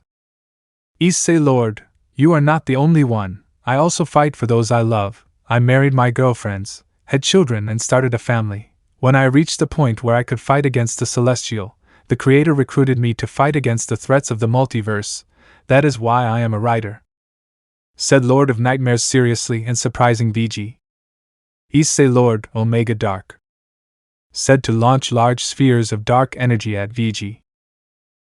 "Issei Lord, you are not the only one. I also fight for those I love. I married my girlfriends, had children and started a family. When I reached the point where I could fight against the celestial, the Creator recruited me to fight against the threats of the multiverse. That is why I am a writer," said Lord of Nightmares seriously and surprising VG. "Issei Lord, Omega Dark," said to launch large spheres of dark energy at VG.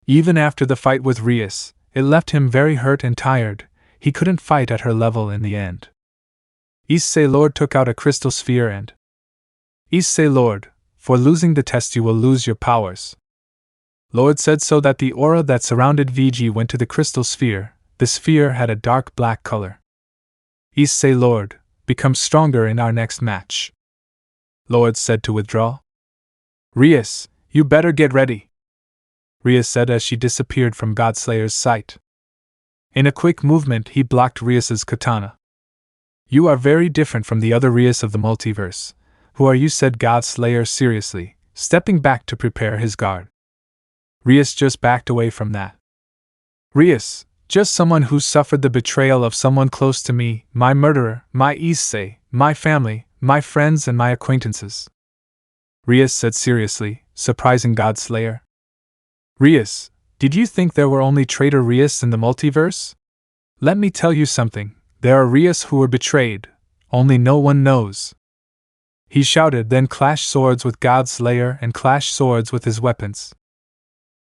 Even after the fight with Rias, it left him very hurt and tired. He couldn't fight at her level in the end. Issei Lord took out a crystal sphere and, "Issei Lord, for losing the test you will lose your powers." Lord said so that the aura that surrounded VG went to the crystal sphere. The sphere had a dark black color. "Issei Lord, become stronger in our next match," Lord said to withdraw. "Rias, you better get ready," Rias said as she disappeared from Godslayer's sight. In a quick movement he blocked Rias's katana. "You are very different from the other Rias of the multiverse. Who are you?" said Godslayer seriously, stepping back to prepare his guard. Rias just backed away from that. "Rias, just someone who suffered the betrayal of someone close to me, my murderer, my Issei, my family, my friends and my acquaintances," Rias said seriously, surprising Godslayer. "Rias, did you think there were only traitor Rias in the multiverse? Let me tell you something, there are Rias who were betrayed, only no one knows," he shouted, then clashed swords with Godslayer and clashed swords with his weapons.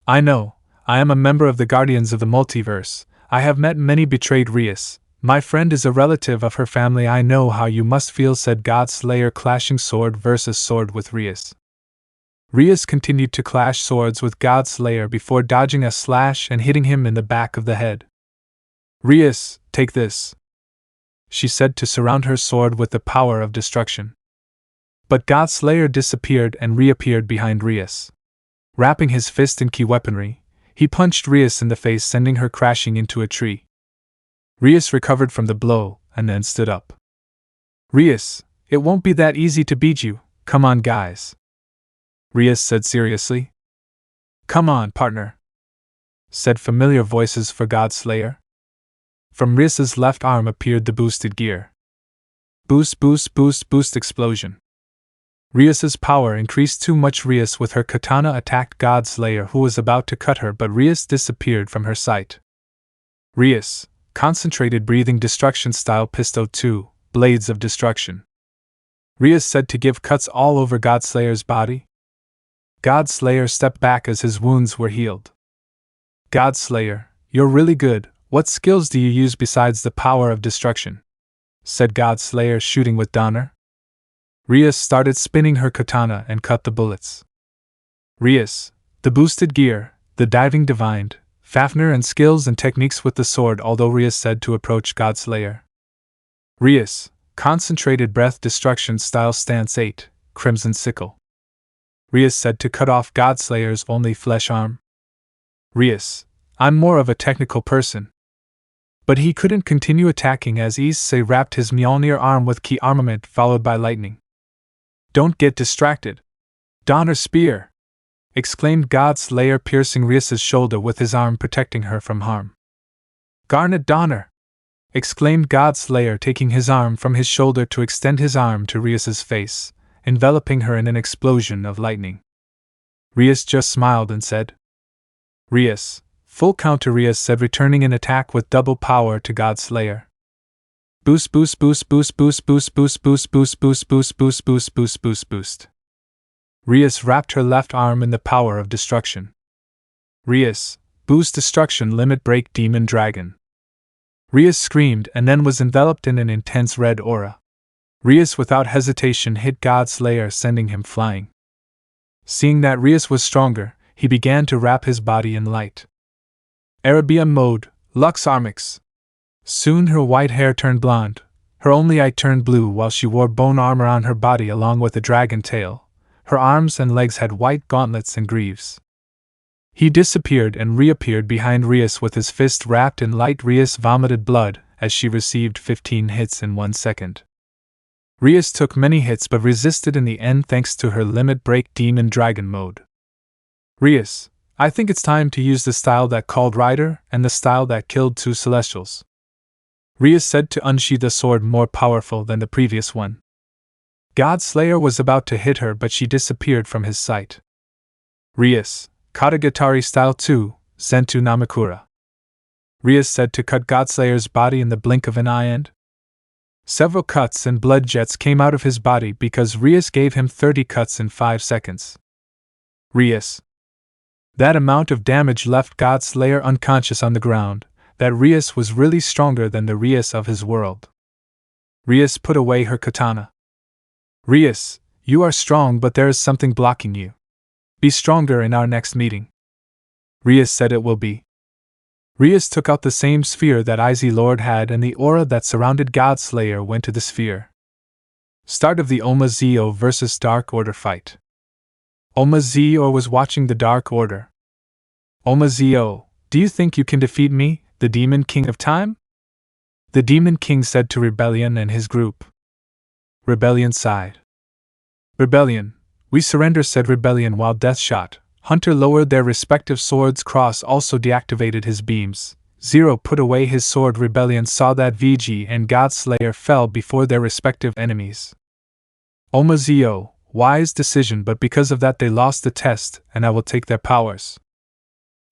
"I know, I am a member of the Guardians of the Multiverse. I have met many betrayed Rias. My friend is a relative of her family. I know how you must feel," said Godslayer, clashing sword versus sword with Rias. Rias continued to clash swords with Godslayer before dodging a slash and hitting him in the back of the head. "Rias, take this," she said to surround her sword with the power of destruction. But Godslayer disappeared and reappeared behind Rias. Wrapping his fist in key weaponry, he punched Rias in the face, sending her crashing into a tree. Rias recovered from the blow and then stood up. "Rias, it won't be that easy to beat you, come on guys," Rias said seriously. "Come on, partner," said familiar voices for Godslayer. From Rias's left arm appeared the boosted gear. Boost, boost, boost, boost, explosion. Rias's power increased too much. Rias with her katana attacked Godslayer, who was about to cut her, but Rias disappeared from her sight. Rias, concentrated breathing, destruction style pistol 2, blades of destruction. Rias said to give cuts all over Godslayer's body. Godslayer stepped back as his wounds were healed. Godslayer, you're really good. What skills do you use besides the power of destruction? Said Godslayer, shooting with Donner. Rias started spinning her katana and cut the bullets. Rias, the boosted gear, the diving divined, Fafnir and skills and techniques with the sword, although Rias said to approach Godslayer. Rias, concentrated breath destruction style stance 8, crimson sickle. Rias said to cut off Godslayer's only flesh arm. Rias, I'm more of a technical person. But he couldn't continue attacking as Issei wrapped his Mjolnir arm with key armament followed by lightning. Don't get distracted. Donner spear! Exclaimed Godslayer, piercing Rias's shoulder with his arm, protecting her from harm. Garnet Donner! Exclaimed Godslayer, taking his arm from his shoulder to extend his arm to Rias's face, enveloping her in an explosion of lightning. Rias just smiled and said, Rias, full counter. Rias said, returning an attack with double power to Godslayer. Boost boost boost boost boost boost boost boost boost boost boost boost boost boost boost boost. Rias wrapped her left arm in the power of destruction. Rias, boost destruction limit break demon dragon. Rias screamed and then was enveloped in an intense red aura. Rias without hesitation hit Godslayer, sending him flying. Seeing that Rias was stronger, he began to wrap his body in light. Arabian mode, Lux Armix. Soon her white hair turned blonde, her only eye turned blue, while she wore bone armor on her body along with a dragon tail. Her arms and legs had white gauntlets and greaves. He disappeared and reappeared behind Rias with his fist wrapped in light. Rias vomited blood as she received 15 hits in 1 second. Rias took many hits but resisted in the end thanks to her limit break demon dragon mode. Rias, I think it's time to use the style that called Rider and the style that killed 2 Celestials. Rias said to unsheath a sword more powerful than the previous one. Godslayer was about to hit her, but she disappeared from his sight. Rias, Katagatari style 2, Sentu Namakura. Rias said to cut Godslayer's body in the blink of an eye, and several cuts and blood jets came out of his body because Rias gave him 30 cuts in 5 seconds. Rias. That amount of damage left Godslayer unconscious on the ground. That Rias was really stronger than the Rias of his world. Rias put away her katana. Rias, you are strong, but there is something blocking you. Be stronger in our next meeting. Rias said it will be. Rias took out the same sphere that Issei Lord had, and the aura that surrounded Godslayer went to the sphere. Start of the Omazeo vs. Dark Order fight. Omazeo was watching the Dark Order. Omazeo, do you think you can defeat me, the Demon King of Time? The Demon King said to Rebellion and his group. Rebellion sighed. Rebellion, we surrender, said Rebellion, while Deathshot, Hunter lowered their respective swords. Cross also deactivated his beams. Zero put away his sword. Rebellion saw that VG and Godslayer fell before their respective enemies. Omazeo, wise decision, but because of that they lost the test, and I will take their powers.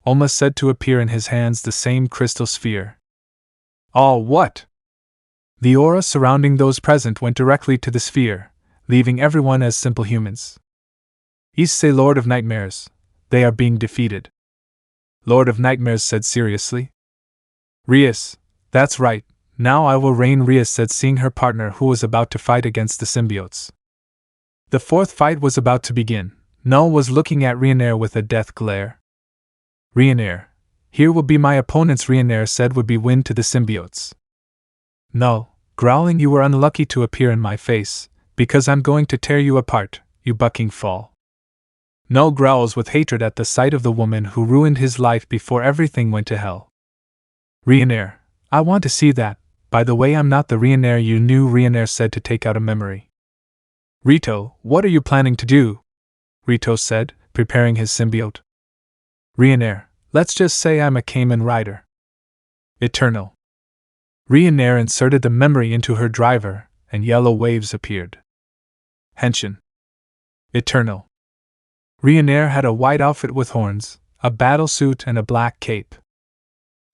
Oma said to appear in his hands the same crystal sphere. All what? The aura surrounding those present went directly to the sphere, leaving everyone as simple humans. Issei, Lord of Nightmares, they are being defeated. Lord of Nightmares said seriously. Rias, that's right, now I will reign. Rias said, seeing her partner who was about to fight against the symbiotes. The fourth fight was about to begin. Null was looking at Ryanair with a death glare. Ryanair, here will be my opponents. Ryanair said would be win to the symbiotes. Null, growling, you were unlucky to appear in my face, because I'm going to tear you apart, you bucking fall. Null growls with hatred at the sight of the woman who ruined his life before everything went to hell. Ryanair, I want to see that. By the way, I'm not the Ryanair you knew. Ryanair said to take out a memory. Rito, what are you planning to do? Rito said, preparing his symbiote. Ryanair, let's just say I'm a Kamen Rider. Eternal. Ryanair inserted the memory into her driver, and yellow waves appeared. Henshin. Eternal. Ryanair had a white outfit with horns, a battle suit, and a black cape.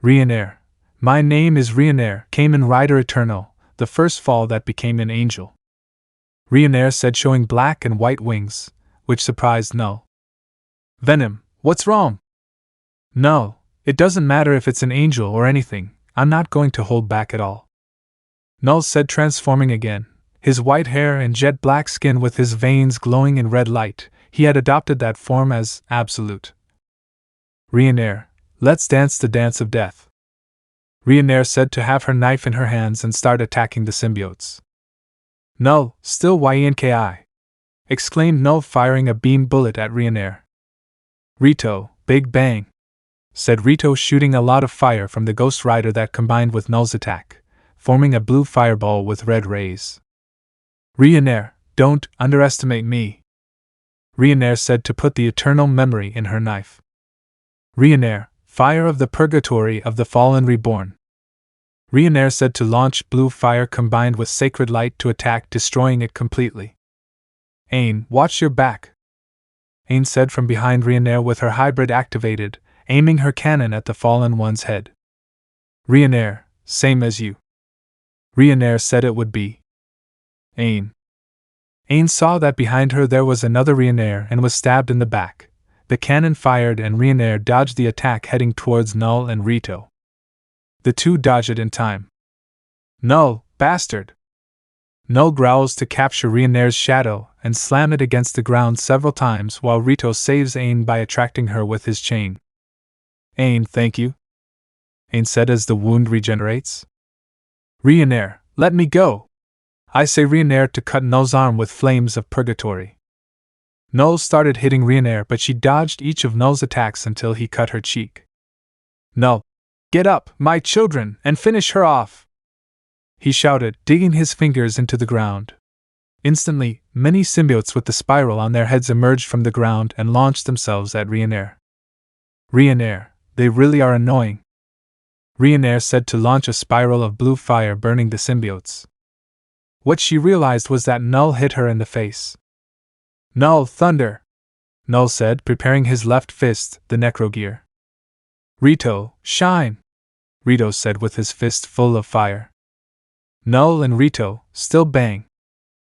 Ryanair, my name is Ryanair, Kamen Rider Eternal, the first fall that became an angel. Reincarnation said, showing black and white wings, which surprised Null. Venom, what's wrong? No, it doesn't matter if it's an angel or anything, I'm not going to hold back at all. Null said, transforming again, his white hair and jet black skin with his veins glowing in red light. He had adopted that form as absolute. Reincarnation, let's dance the dance of death. Reincarnation said to have her knife in her hands and start attacking the symbiotes. Null, still YNKI! Exclaimed Null, firing a beam bullet at Reincarnation. Rito, big bang! Said Rito, shooting a lot of fire from the Ghost Rider that combined with Null's attack, forming a blue fireball with red rays. Reincarnation, don't underestimate me. Reincarnation said to put the eternal memory in her knife. Reincarnation, fire of the purgatory of the fallen reborn. Reincarnation said to launch blue fire combined with sacred light to attack, destroying it completely. Ain, watch your back. Ain said from behind Reincarnation with her hybrid activated, aiming her cannon at the fallen one's head. Reincarnation, same as you. Reincarnation said it would be. Ain. Ain saw that behind her there was another Reincarnation and was stabbed in the back. The cannon fired and Reincarnation dodged the attack, heading towards Null and Rito. The two dodged it in time. Null, bastard! Null growls to capture Reincarnation's shadow and slam it against the ground several times while Rito saves Ain by attracting her with his chain. Ain, thank you. Ain said as the wound regenerates. Reincarnation, let me go! I say Reincarnation to cut Null's arm with flames of purgatory. Null started hitting Reincarnation, but she dodged each of Null's attacks until he cut her cheek. Null, get up, my children, and finish her off! He shouted, digging his fingers into the ground. Instantly, many symbiotes with the spiral on their heads emerged from the ground and launched themselves at Reincarnation. Reincarnation, they really are annoying. Reincarnation said to launch a spiral of blue fire burning the symbiotes. What she realized was that Null hit her in the face. Null, thunder! Null said, preparing his left fist, the necrogear. Rito, shine! Rito said with his fist full of fire. Null and Rito, still bang!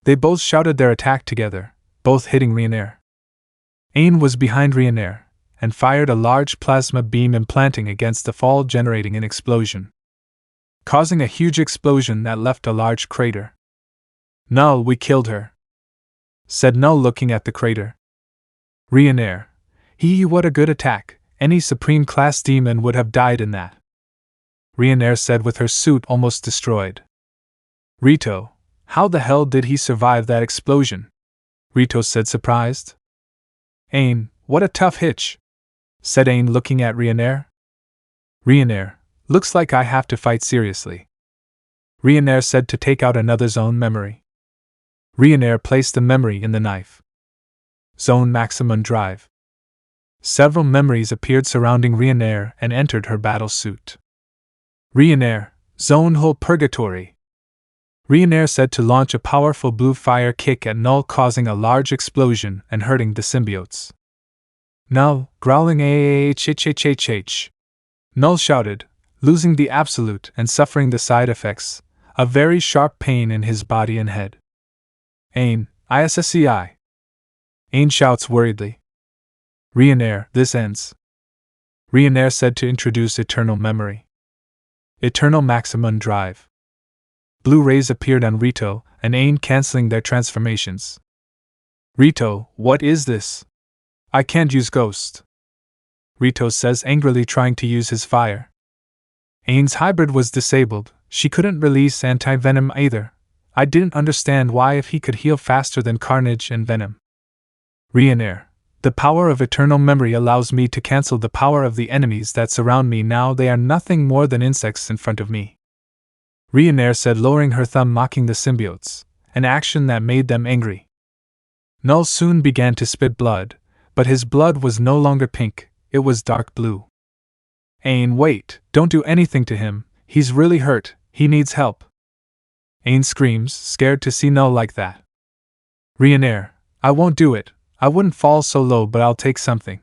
They both shouted their attack together, both hitting Reincarnation. Ain was behind Reincarnation and fired a large plasma beam implanting against the fall, generating an explosion, causing a huge explosion that left a large crater. Null, we killed her, said Null, looking at the crater. Reincarnation, what a good attack, any Supreme Class demon would have died in that. Reincarnation said with her suit almost destroyed. Rito, how the hell did he survive that explosion? Rito said, surprised. Ain, what a tough hitch, said Ain, looking at Reincarnation. Reincarnation, looks like I have to fight seriously. Reincarnation said to take out another zone memory. Reincarnation placed the memory in the knife. Zone Maximum Drive. Several memories appeared surrounding Reincarnation and entered her battle suit. Reincarnation, Zone Whole Purgatory. Reincarnation said to launch a powerful blue fire kick at Null, causing a large explosion and hurting the symbiotes. Null, growling ah. Null shouted, losing the absolute and suffering the side effects, a very sharp pain in his body and head. Ain, ISSEI. Ain shouts worriedly. Reincarnation, this ends. Reincarnation said to introduce Eternal Memory. Eternal Maximum Drive. Blue rays appeared on Rito and Ain, canceling their transformations. Rito, what is this? I can't use Ghost. Rito says angrily, trying to use his fire. Ain's hybrid was disabled, she couldn't release anti-venom either. I didn't understand why if he could heal faster than Carnage and Venom. Reincarnation, the power of Eternal Memory allows me to cancel the power of the enemies that surround me. Now they are nothing more than insects in front of me. Reincarnation said, lowering her thumb, mocking the symbiotes, an action that made them angry. Null soon began to spit blood, but his blood was no longer pink, it was dark blue. Ain, wait, don't do anything to him, he's really hurt, he needs help. Ain screams, scared to see Null like that. Reincarnation, I won't do it, I wouldn't fall so low, but I'll take something.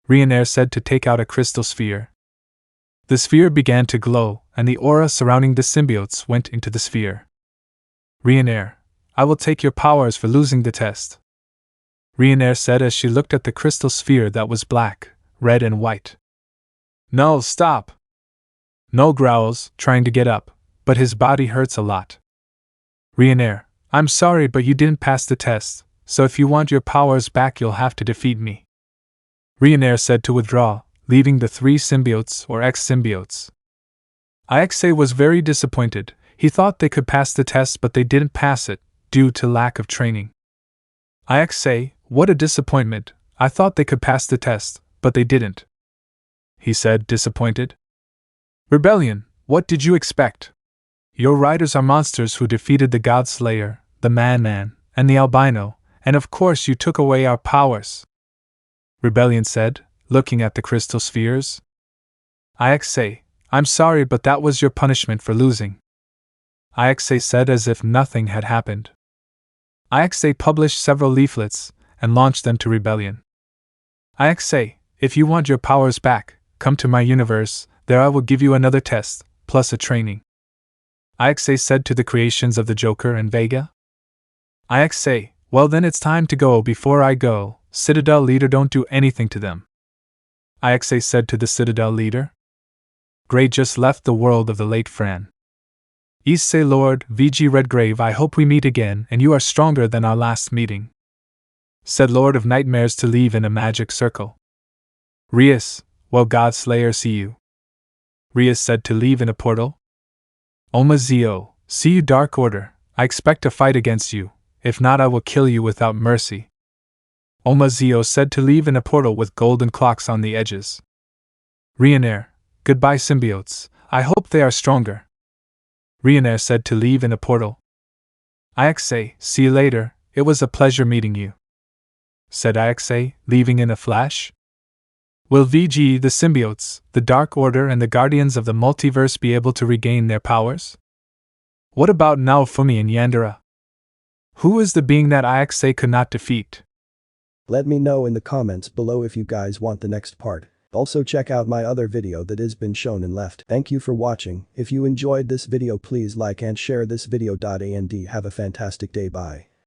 Reincarnation said to take out a crystal sphere. The sphere began to glow, and the aura surrounding the symbiotes went into the sphere. Reincarnation, I will take your powers for losing the test, Reincarnation said as she looked at the crystal sphere that was black, red and white. No, stop! Null growls, trying to get up, but his body hurts a lot. Reincarnation, I'm sorry but you didn't pass the test, so if you want your powers back you'll have to defeat me, Reincarnation said to withdraw, leaving the 3 symbiotes or ex-symbiotes. Issei was very disappointed. He thought they could pass the test but they didn't pass it, due to lack of training. Issei, what a disappointment, I thought they could pass the test, but they didn't, he said, disappointed. Rebellion, what did you expect? Your riders are monsters who defeated the God Slayer, the Man-Man, and the Albino, and of course you took away our powers, Rebellion said, looking at the crystal spheres. Issei, I'm sorry but that was your punishment for losing, Issei said as if nothing had happened. Issei published several leaflets, and launched them to Rebellion. Issei, if you want your powers back, come to my universe, there I will give you another test, plus a training, Issei said to the creations of the Joker and Vega. Issei, well then it's time to go. Before I go, Citadel leader, don't do anything to them, Issei said to the Citadel leader. Grey just left the world of the late Fran. Issei Lord VG Redgrave, I hope we meet again and you are stronger than our last meeting, said Lord of Nightmares to leave in a magic circle. Rias, well God Slayer, see you, Rias said to leave in a portal. Omazio, see you Dark Order, I expect to fight against you, if not I will kill you without mercy, Omazio said to leave in a portal with golden clocks on the edges. Reincarnation, goodbye symbiotes, I hope they are stronger, Reincarnation said to leave in a portal. Issei, see you later, it was a pleasure meeting you, said Issei, leaving in a flash. Will VG, the symbiotes, the Dark Order and the Guardians of the Multiverse be able to regain their powers? What about Naofumi and Yandere? Who is the being that Issei could not defeat? Let me know in the comments below if you guys want the next part. Also check out my other video that has been shown and left. Thank you for watching. If you enjoyed this video please like and share this video. And have a fantastic day. Bye.